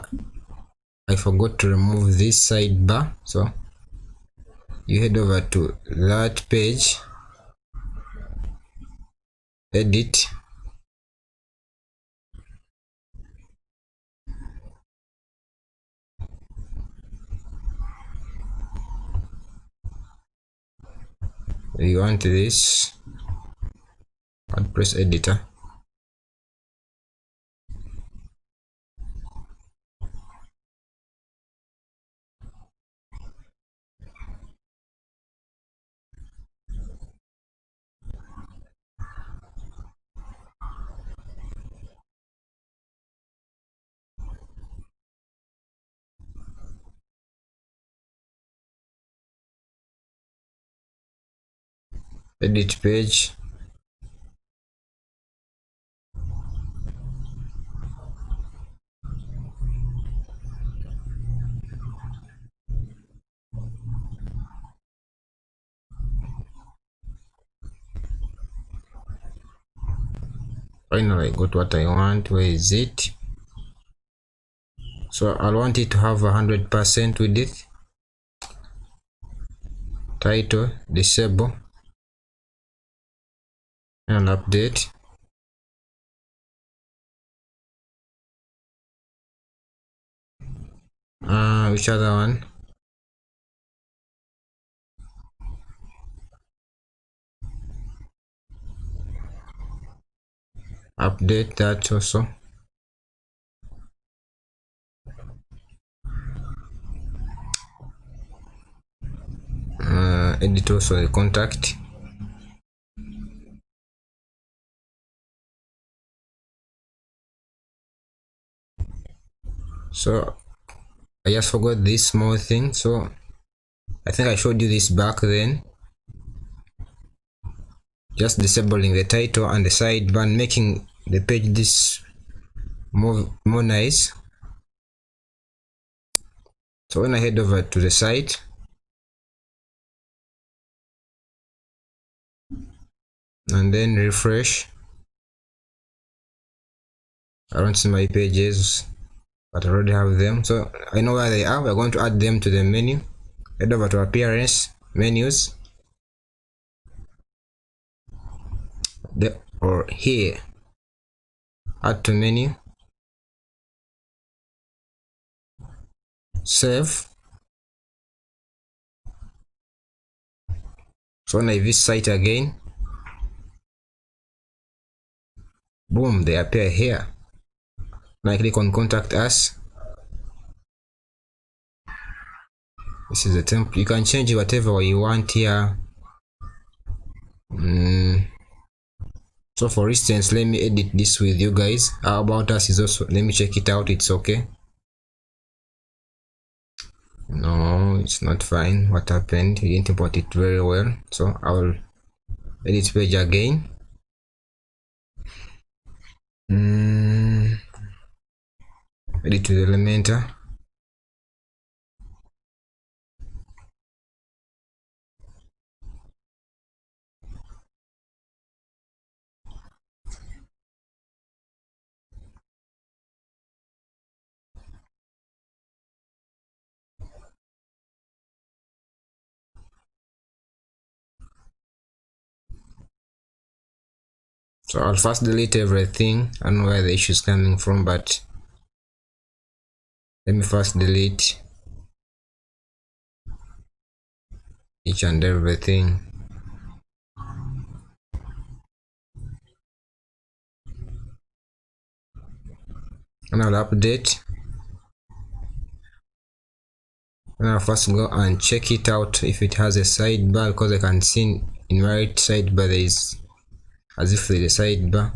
forgot to remove this sidebar, so you head over to that page, edit, you want this and press editor. Edit page, Finally, I got what I want. Where is it? So I want it to have 100% with it. Title, disable, and update. Which other one? Update that also. Edit also the contact. So I just forgot this small thing, so I think I showed you this back then. Just disabling the title and the sidebar, making the page this more nice. So when I head over to the site, and then refresh, I don't see my pages, but I already have them, so I know where they are. We're going to add them to the menu. Head over to appearance, menus, or here, add to menu, save. So when I visit site again, boom, they appear here. Now I click on contact us. This is the template. You can change whatever you want here. So for instance, let me edit this with you guys. How about us is also, let me check it out. It's okay. No, it's not fine. What happened? You didn't import it very well. So I will edit page again. Edit to the Elementor. So I'll first delete everything. I don't know where the issue is coming from, but let me first delete each and everything. And I'll update. And I'll first go and check it out if it has a sidebar, because I can see in my right sidebar there is as if there is a sidebar.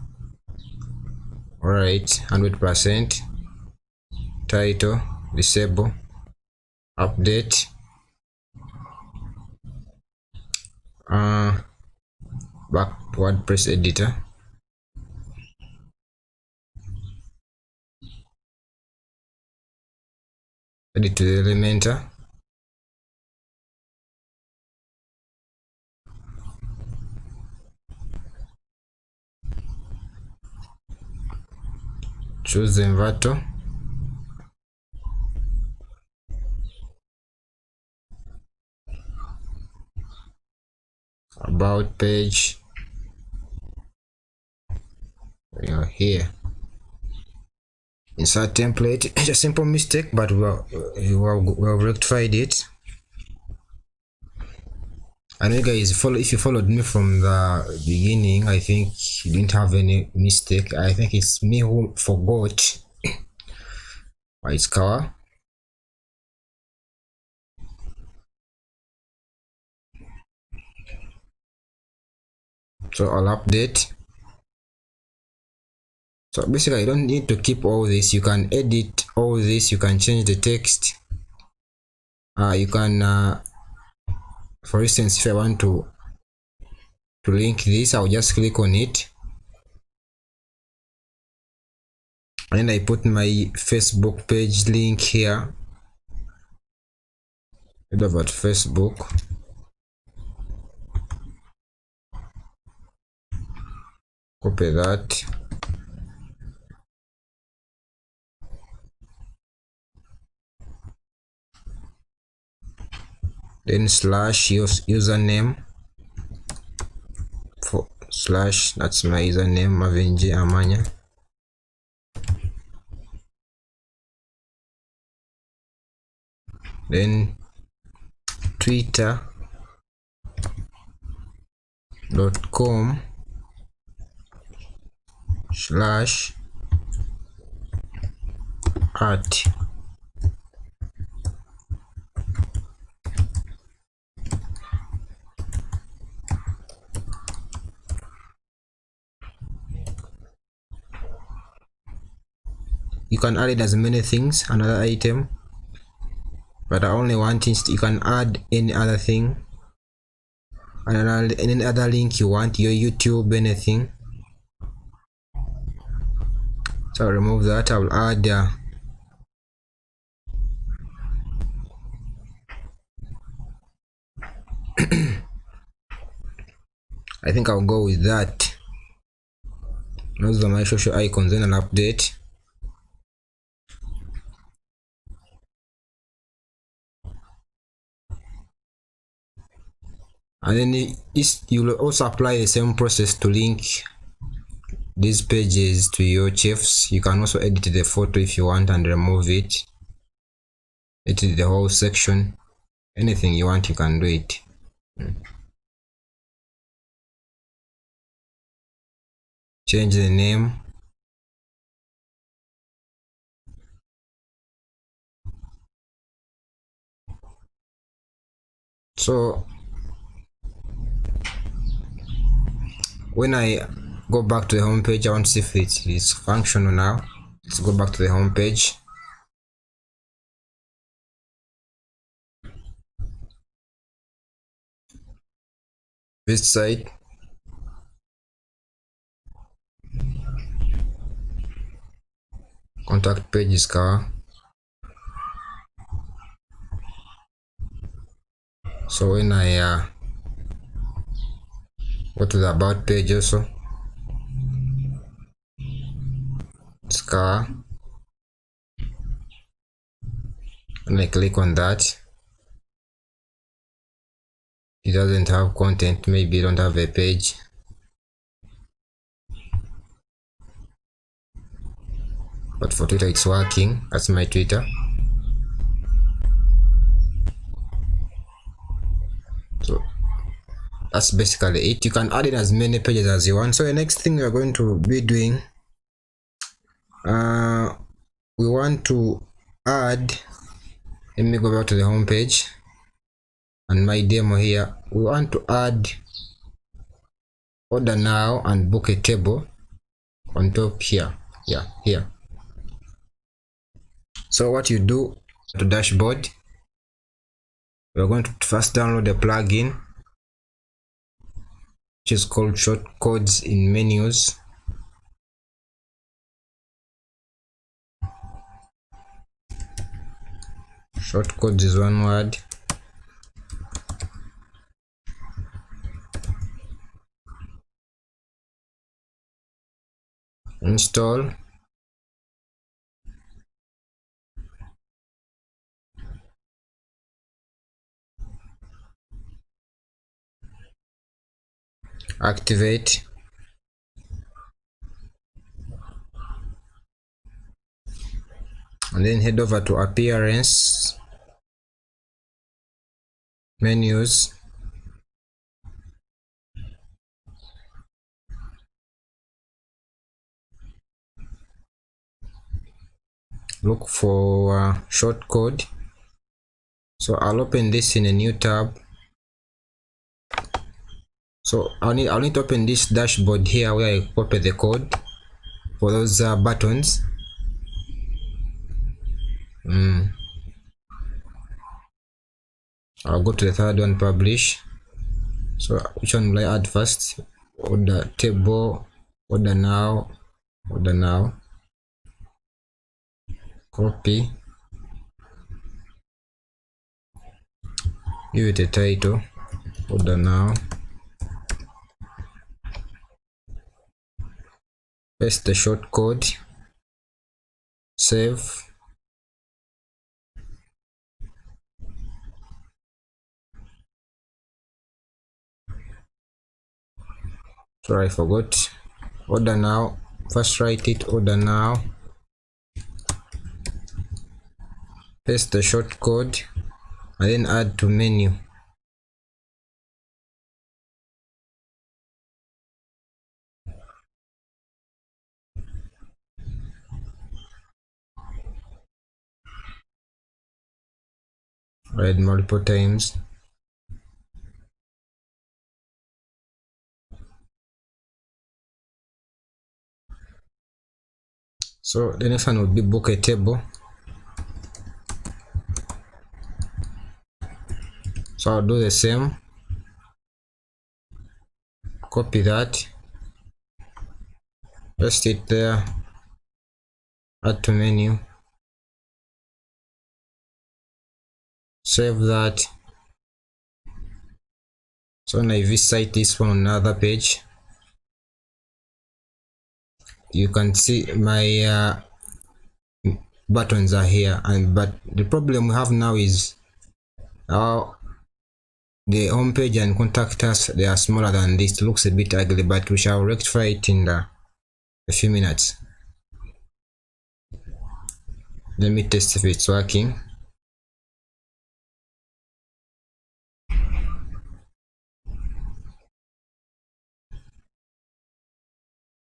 Alright, 100%. Title, disable, update. Back to WordPress editor. Edit to the Elementor. Choose the Envato. About page. We are here. Insert template. It's a simple mistake, but we have rectified it. And you guys if you followed me from the beginning, I think you didn't have any mistake. I think it's me who forgot its color. So I'll update. So basically, you don't need to keep all this. You can edit all this. You can change the text. You can, for instance, if I want to link this, I'll just click on it, and I put my Facebook page link here. Head over to Facebook. Copy that. then slash username for slash, that's my username, Mavenji Amanya. Then twitter.com/@ you can add it as many things, another item, but I only want it. You can add any other thing, any other link you want, your YouTube, anything. So I'll remove that. I will add I think I'll go with that. Those are my social icons. Then I'll update. And then you will also apply the same process to link these pages to your chiefs. You can also edit the photo if you want and remove it, edit the whole section, anything you want you can do it. Change the name. So when I go back to the home page, I want to see if it is functional now. Let's go back to the home page. This site, contact page is car. So when I go to the about page also, it's car, and I click on that. It doesn't have content, maybe you don't have a page. But for Twitter it's working. That's my Twitter. So that's basically it. You can add in as many pages as you want. So the next thing we are going to be doing, we want to add, let me go back to the home page and my demo here. We want to add order now and book a table on top here. Yeah, here. So what you do to dashboard, we're going to first download the plugin which is called shortcodes in menus. Shortcodes is one word. Install. Activate. And then head over to appearance, menus, look for shortcode. So I'll open this in a new tab. So I'll need to open this dashboard here where I copy the code for those buttons. I'll go to the third one, publish. So which one will I add first? Order table, order now, copy, give it a title, order now, paste the shortcode, save. Sorry, I forgot. Order now. First write it, order now. Paste the short code and then add to menu. Write multiple times. So the next one will be book a table. So I'll do the same. Copy that, paste it there, add to menu, save that. So now if you cite this one on another page, you can see my buttons are here, but the problem we have now is the home page and contact us, they are smaller than this. It looks a bit ugly, but we shall rectify it in a few minutes. Let me test if it's working.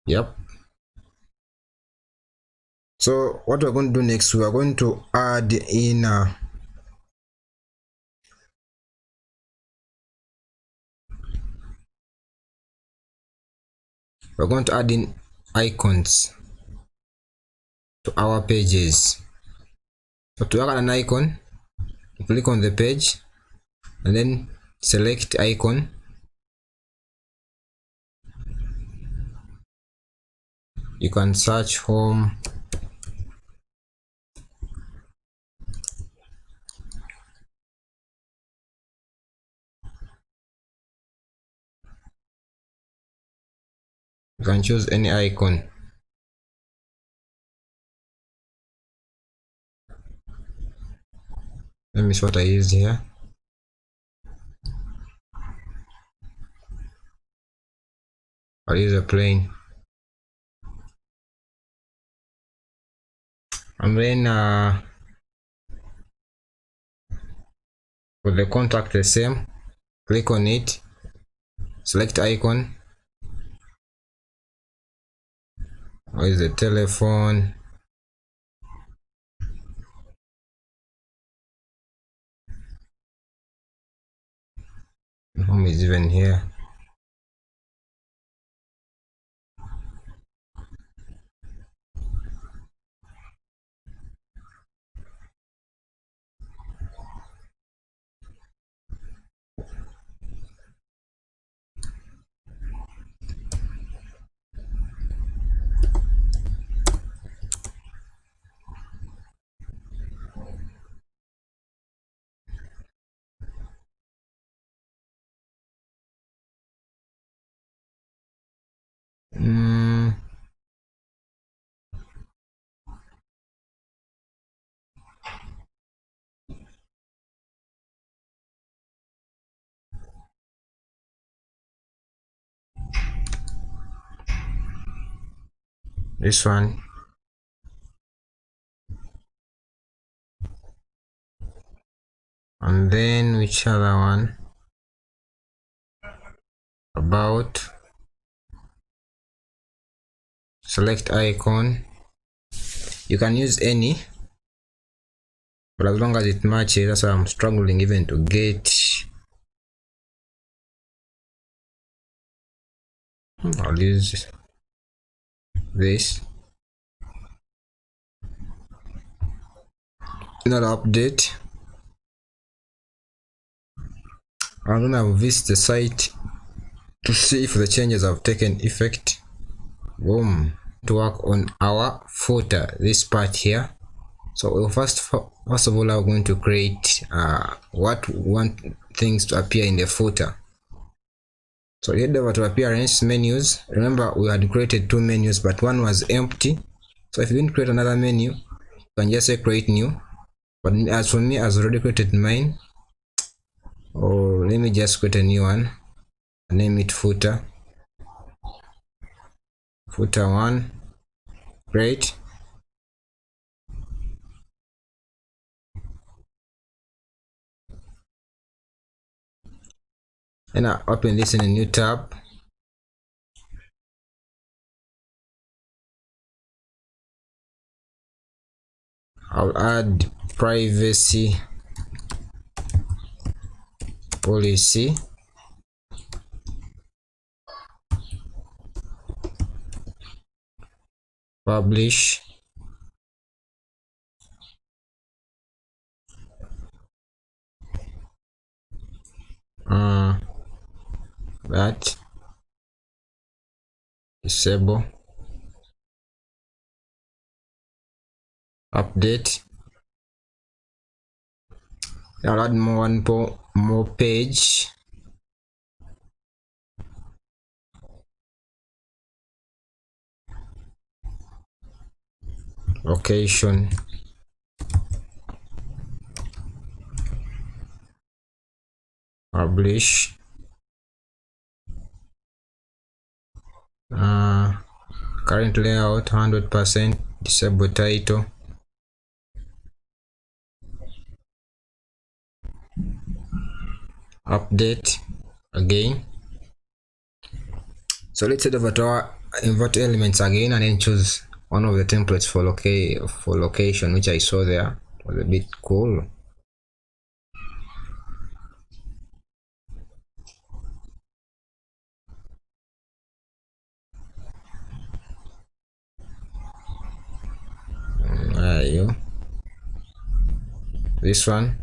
Yep. So what we're going to do next, we are going to add in we're going to add in icons to our pages. So to add an icon, you click on the page and then select icon. You can search home. You can choose any icon. Let me see what I used here. I'll use a plain. And then with the contact the same, click on it, select icon. Where is the telephone? Home is even here. This one. And then which other one? About. Select icon. You can use any, but as long as it matches. That's why I'm struggling even to get. I'll use this. Another update. I'm gonna visit the site to see if the changes have taken effect. Boom. To work on our footer, this part here. So we'll first of all, I'm going to create what we want things to appear in the footer. So head over to appearance menus. Remember we had created two menus, but one was empty. So if you didn't create another menu, you can just say create new. But as for me, I've already created mine. Or let me just create a new one and name it footer. footer 1. Great. And I open this in a new tab. I'll add privacy policy. Publish. That. Disable. Update. I'll add one more page. Location. Publish. Current layout 100%. Disable title. Update again. So let's head over to our invert elements again and then choose one of the templates for location, which I saw there. It was a bit cool. There you go. This one.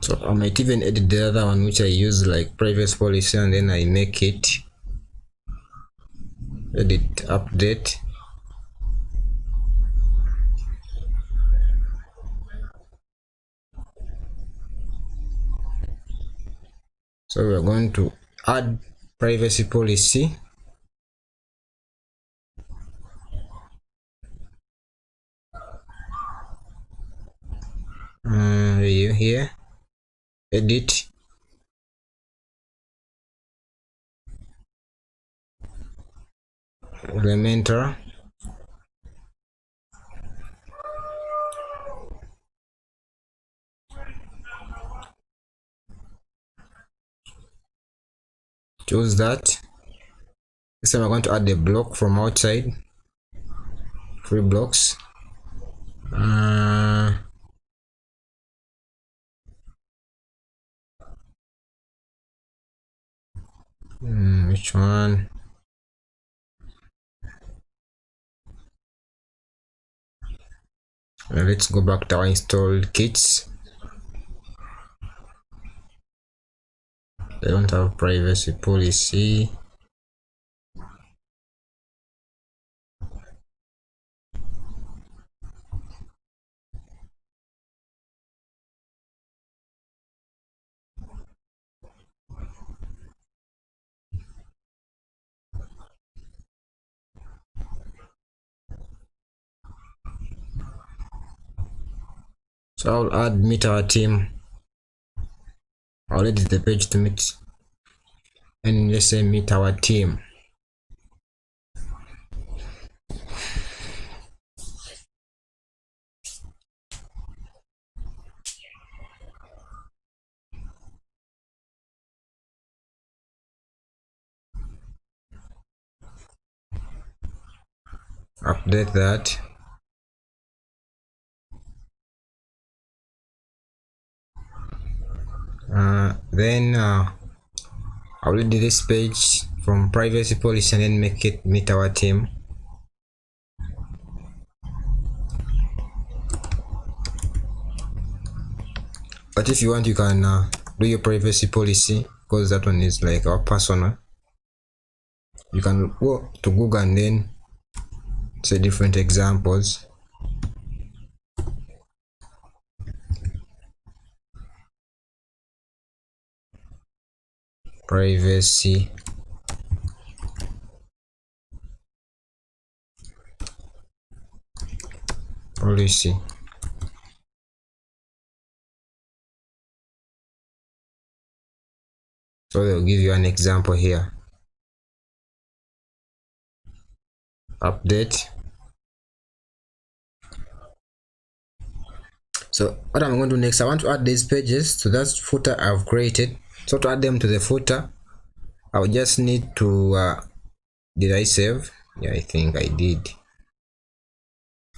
So I might even edit the other one, which I use like privacy policy, and then I make it edit update. So we're going to add privacy policy. Here, edit, Elementor, choose that. This time I'm going to add the block from outside, 3 blocks. Which one? Let's go back to our installed kits. They don't have privacy policy. So I'll add meet our team. I'll edit the page to meet, and let's say meet our team. Update that. Then I'll edit this page from privacy policy and then make it meet our team. But if you want, you can do your privacy policy, because that one is like our personal. You can go to Google and then say different examples. Privacy policy. So they'll give you an example here. Update. So what I'm going to do next, I want to add these pages to that footer I've created. So to add them to the footer, I'll just need to did I save? Yeah, I think I did.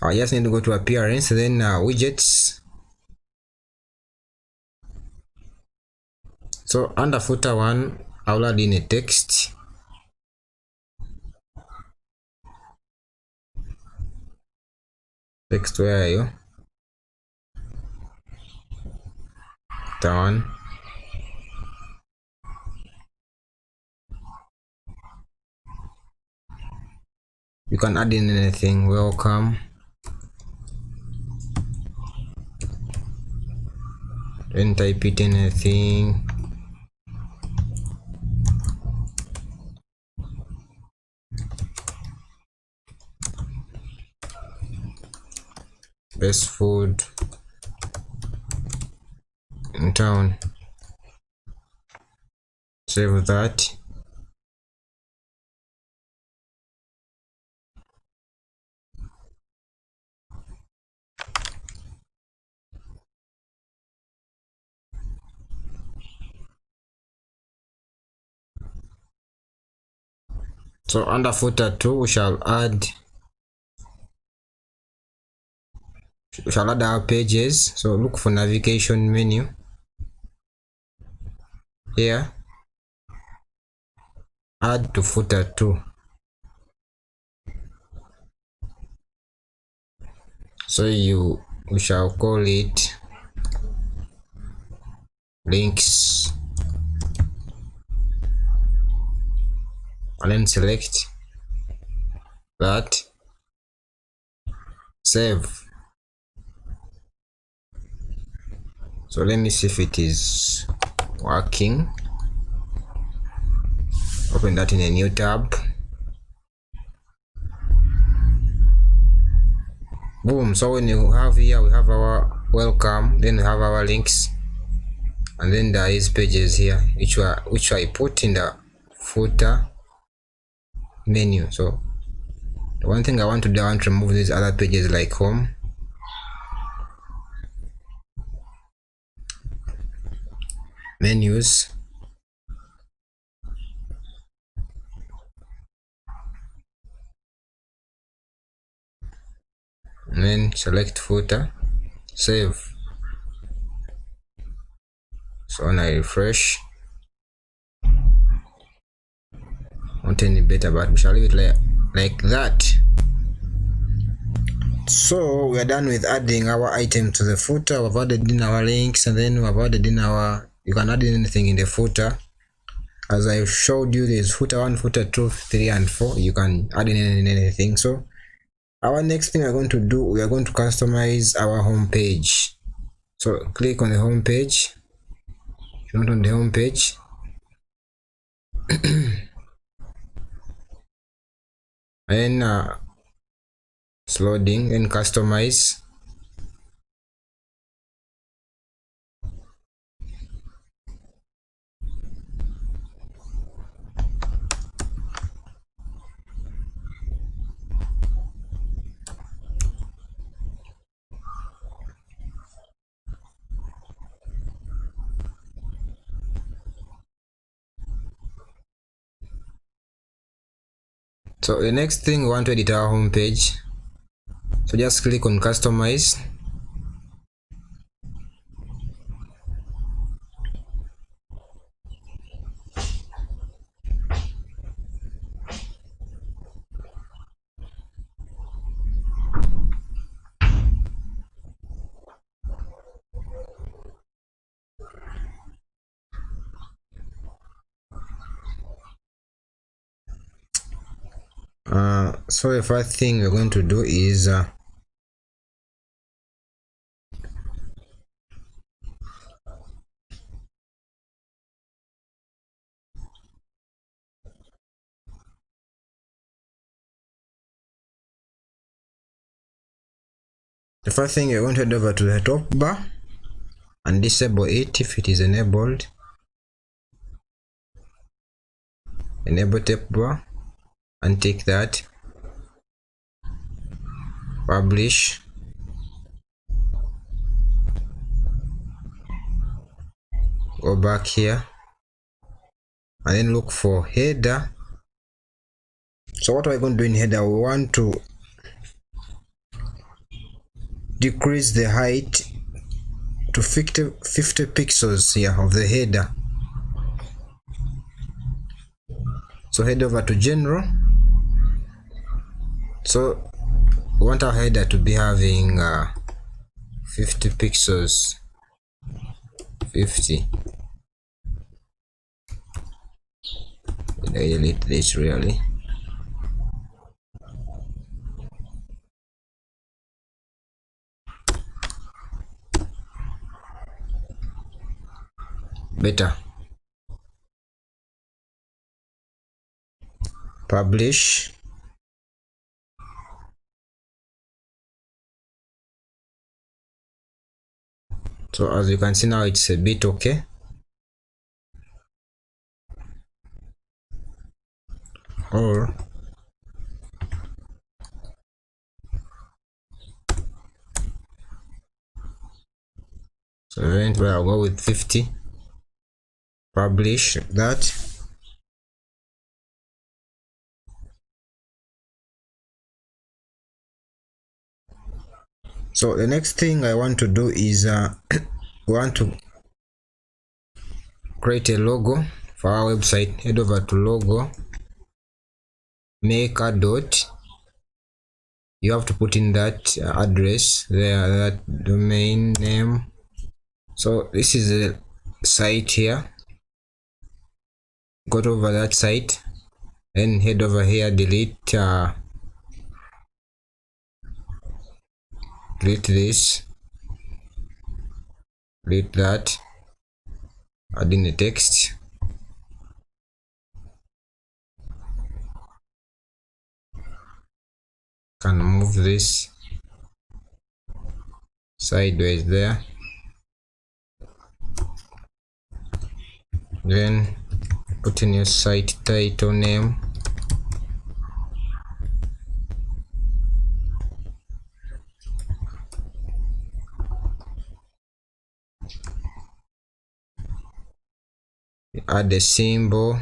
I just need to go to appearance, then widgets. So under footer 1, I'll add in a text. Text, where are you? Footer 1. You can add in anything. Welcome. Then type it anything. Best food in town. Save that. So under footer 2, we shall add our pages. So look for navigation menu here, add to footer 2. So we shall call it links, and then select that, save. So let me see if it is working. Open that in a new tab. Boom. So when you have here, we have our welcome, then we have our links, and then there is pages here which I put in the footer menu. So the one thing I want to do, I want to remove these other pages like home, menus, and then select footer, save. So when I refresh, not any better, but we shall leave it like that. So we are done with adding our item to the footer. We've added in our links, and then we've added in you can add in anything in the footer. As I showed you, there's footer 1, footer 2, 3 and 4. You can add in anything. So our next thing we're going to do, we are going to customize our home page. So click on the home page. If you want on the home page, and it's loading, and customize. So the next thing, we want to edit our home page. So just click on customize. So the first thing we're going to do is the first thing you're going to head over to the top bar and disable it if it is enabled. enable tape bar, and take that, publish, go back here, and then look for header. So what are we going to do in header? We want to decrease the height to 50 pixels here of the header. So head over to general. So we want our header to be having 50 pixels. 50. I delete this really. Better. Publish. So as you can see now, it's a bit okay. Or so eventually I'll go with 50. Publish that. So the next thing I want to do is we want to create a logo for our website. Head over to logo, make a dot. You have to put in that address there, that domain name. So this is a site here. Go over that site, then head over here, delete this, delete that, add in the text. Can move this sideways there. Then put in your site title name. Add a symbol.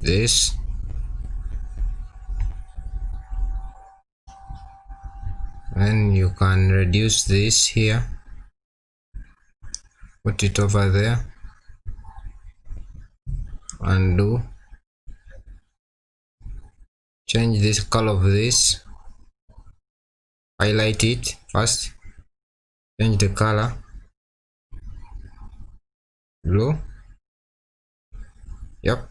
This. And you can reduce this here, put it over there, undo, change this color of this, highlight it first, change the color, blue, yep.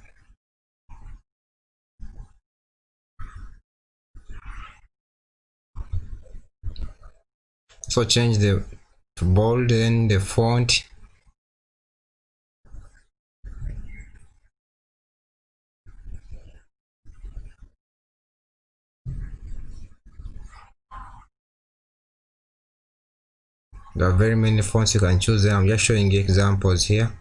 So change the to bold, then the font. There are very many fonts you can choose. I'm just showing you examples here.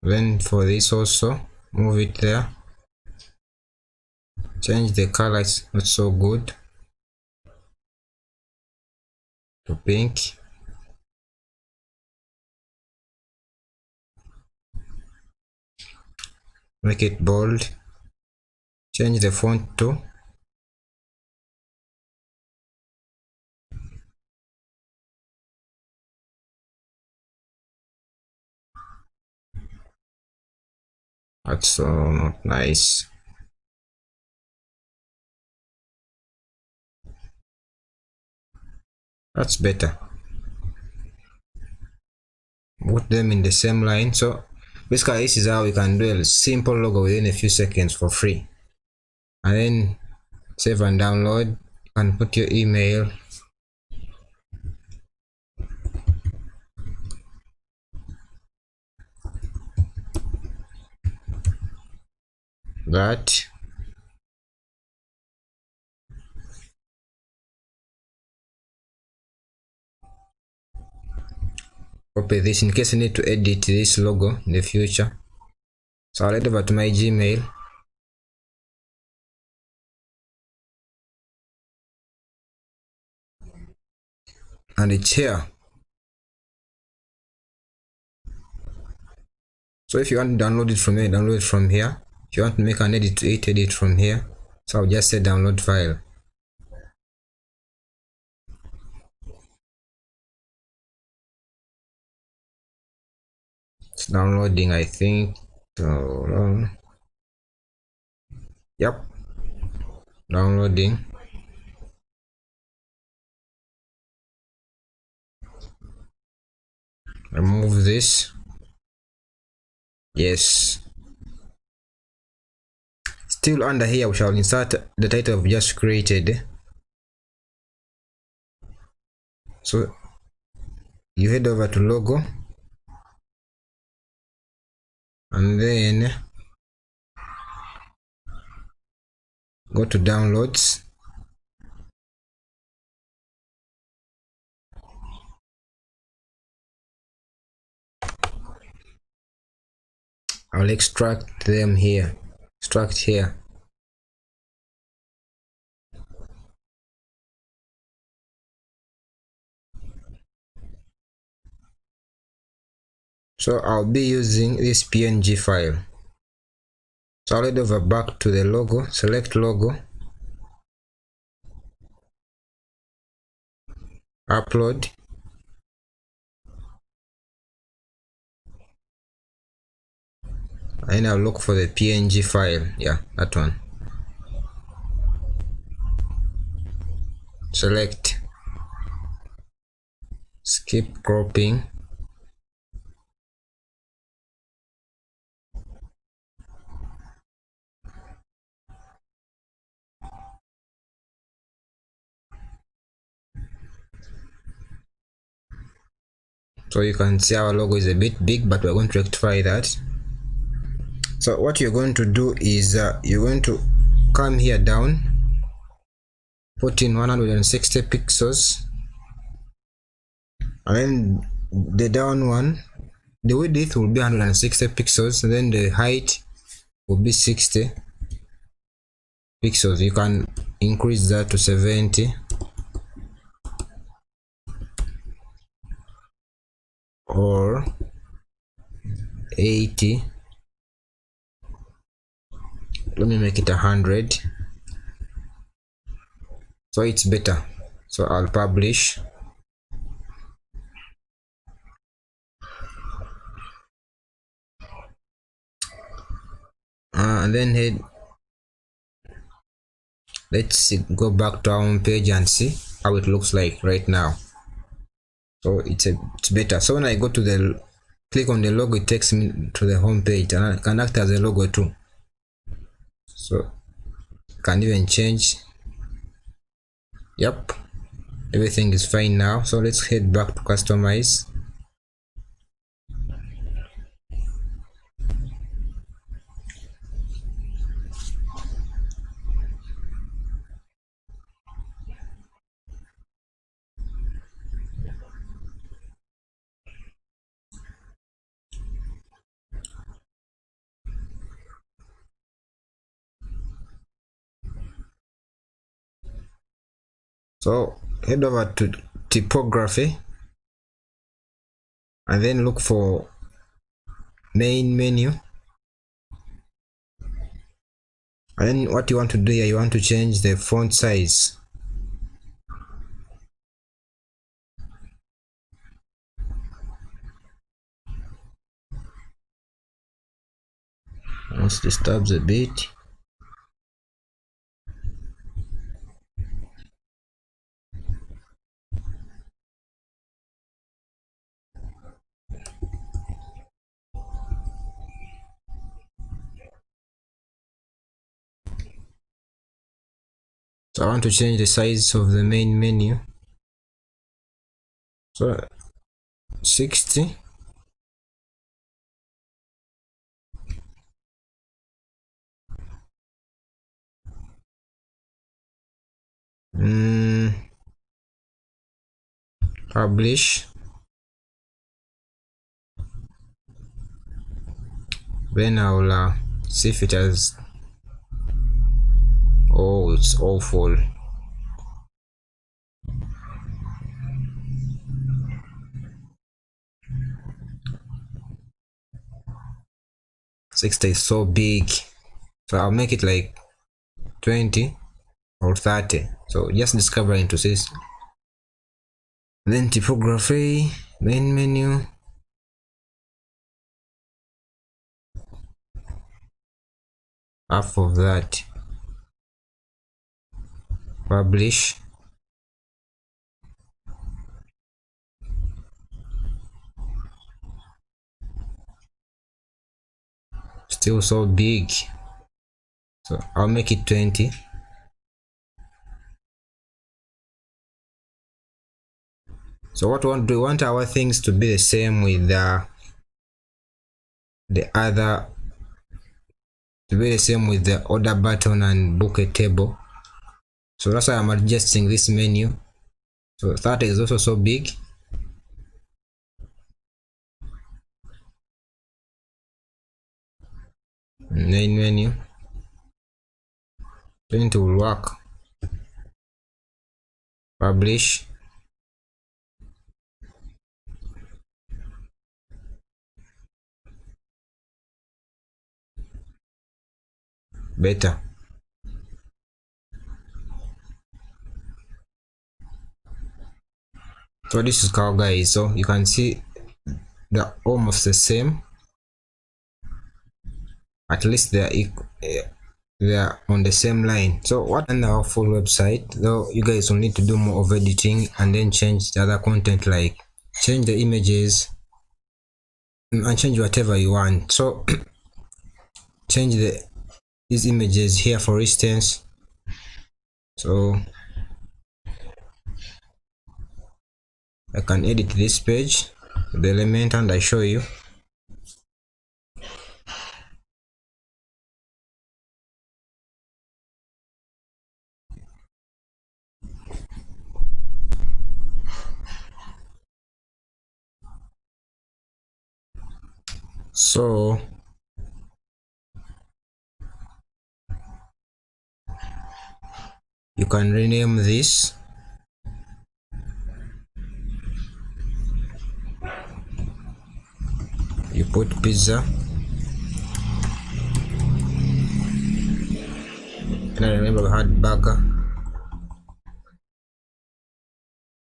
Then for this also, move it there, change the color, it's not so good, to pink. Make it bold, change the font to that's so not nice. That's better. Put them in the same line. So basically this is how we can do a simple logo within a few seconds for free. And then save and download. You can put your email, that. Copy this in case I need to edit this logo in the future. So I'll head over to my Gmail. And it's here. So if you want to download it from here, download it from here. If you want to make an edit to it, edit from here. So I'll just say download file. It's downloading, I think. So, yep, downloading. Remove this. Yes. Still under here, we shall insert the title we just created. So you head over to logo, and then go to downloads. I'll extract them here. Extract here. So I'll be using this PNG file. So I'll head over back to the logo, select logo, upload, and I'll look for the PNG file. Yeah, that one. Select, skip cropping, so you can see our logo is a bit big, but we're going to rectify that. So what you're going to do is you're going to come here down, put in 160 pixels, and then the down one, the width will be 160 pixels, and then the height will be 60 pixels. You can increase that to 70 or 80. Let me make it 100, so it's better. So I'll publish. And then let's go back to our home page and see how it looks like right now. So it's better. So when I go to the click on the logo, it takes me to the home page, and I can act as a logo too. So can even change. Yep, everything is fine now. So let's head back to customize. So head over to typography, and then look for main menu, and then what you want to do here, you want to change the font size. Once this tabs a bit, so I want to change the size of the main menu. So 60. Publish. Then I'll see if it has. Oh, it's awful. Sixty is so big, so I'll make it like 20 or 30. So just discover into this. Then typography, main menu. Half of that. Publish. Still so big, so I'll make it 20. So what we want our things to be the same with the other, to be the same with the order button and book a table. So that's why I'm adjusting this menu. So 30 is also so big. Main menu, 20 will work. Publish. Better. So this is how, guys, so you can see they're almost the same. At least they are on the same line. So what in our full website, though, you guys will need to do more of editing and then change the other content, like change the images and change whatever you want. So change these images here, for instance. So I can edit this page, the element, and I show you. So you can rename this. You put pizza, and I remember we had burger,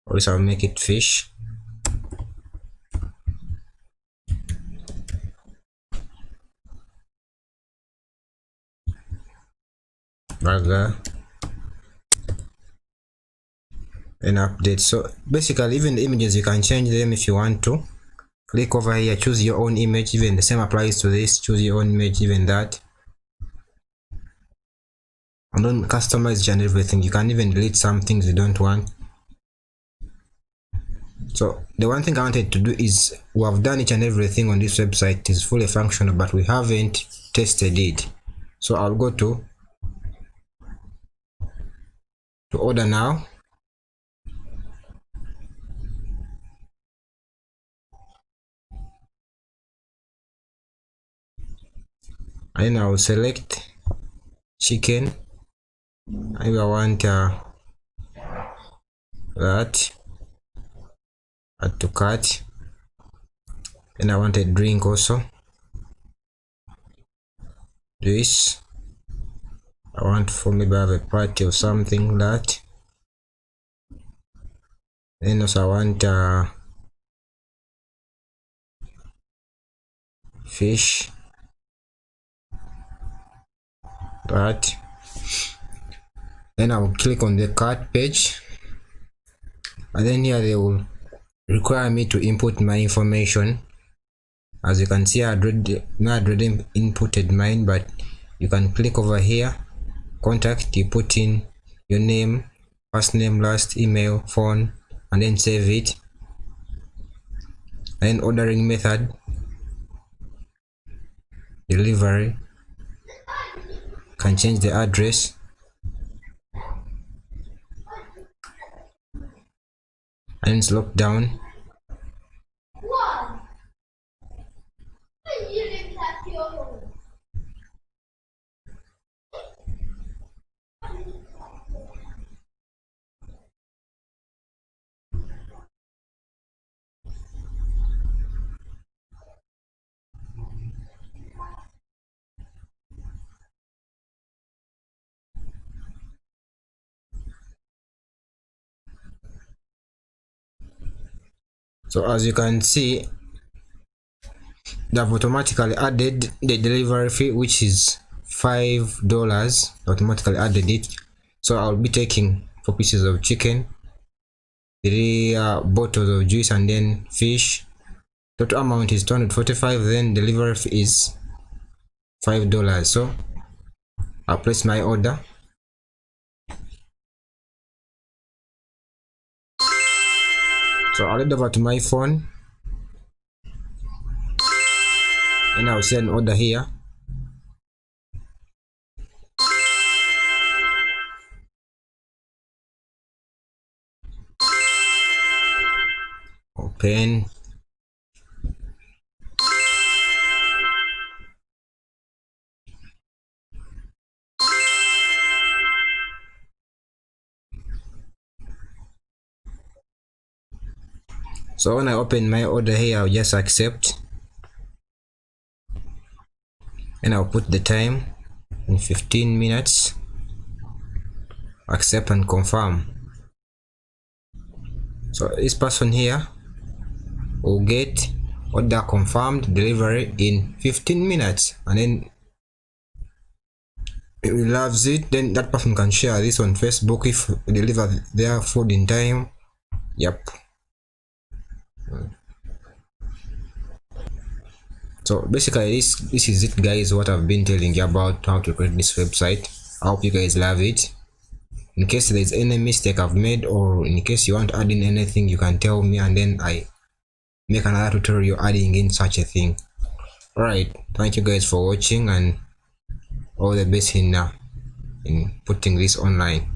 or else I'll make it fish. Burger. And update. So basically, even the images, you can change them if you want to. Click over here, choose your own image. Even the same applies to this. Choose your own image, even that, and then customize each and everything. You can even delete some things you don't want. So the one thing I wanted to do is, we have done each and everything on this website. It is fully functional, but we haven't tested it. So I'll go to order now. And I will select chicken. I want that, add to cart. And I want a drink also. This I want for maybe have a party or something like that. Then also I want fish, that. Then I will click on the cart page, and then here they will require me to input my information. As you can see, I already inputted mine, but you can click over here, contact, you put in your name, first name, last, email, phone, and then save it. Then ordering method, delivery, can change the address, and slope down. So as you can see, they've automatically added the delivery fee, which is $5. Automatically added it. So I'll be taking 4 pieces of chicken, 3 bottles of juice, and then fish. Total amount is 245. Then delivery fee is $5. So I'll place my order. So I'll head over to my phone and I'll send an order here. Open. So when I open my order here, I'll just accept and I'll put the time in 15 minutes. Accept and confirm. So this person here will get order confirmed, delivery in 15 minutes, and then if he loves it, then that person can share this on Facebook if they deliver their food in time. Yep. So basically this is it, guys, what I've been telling you about how to create this website. I hope you guys love it. In case there's any mistake I've made, or in case you want to add in anything, you can tell me and then I make another tutorial adding in such a thing. Alright, thank you guys for watching and all the best in putting this online.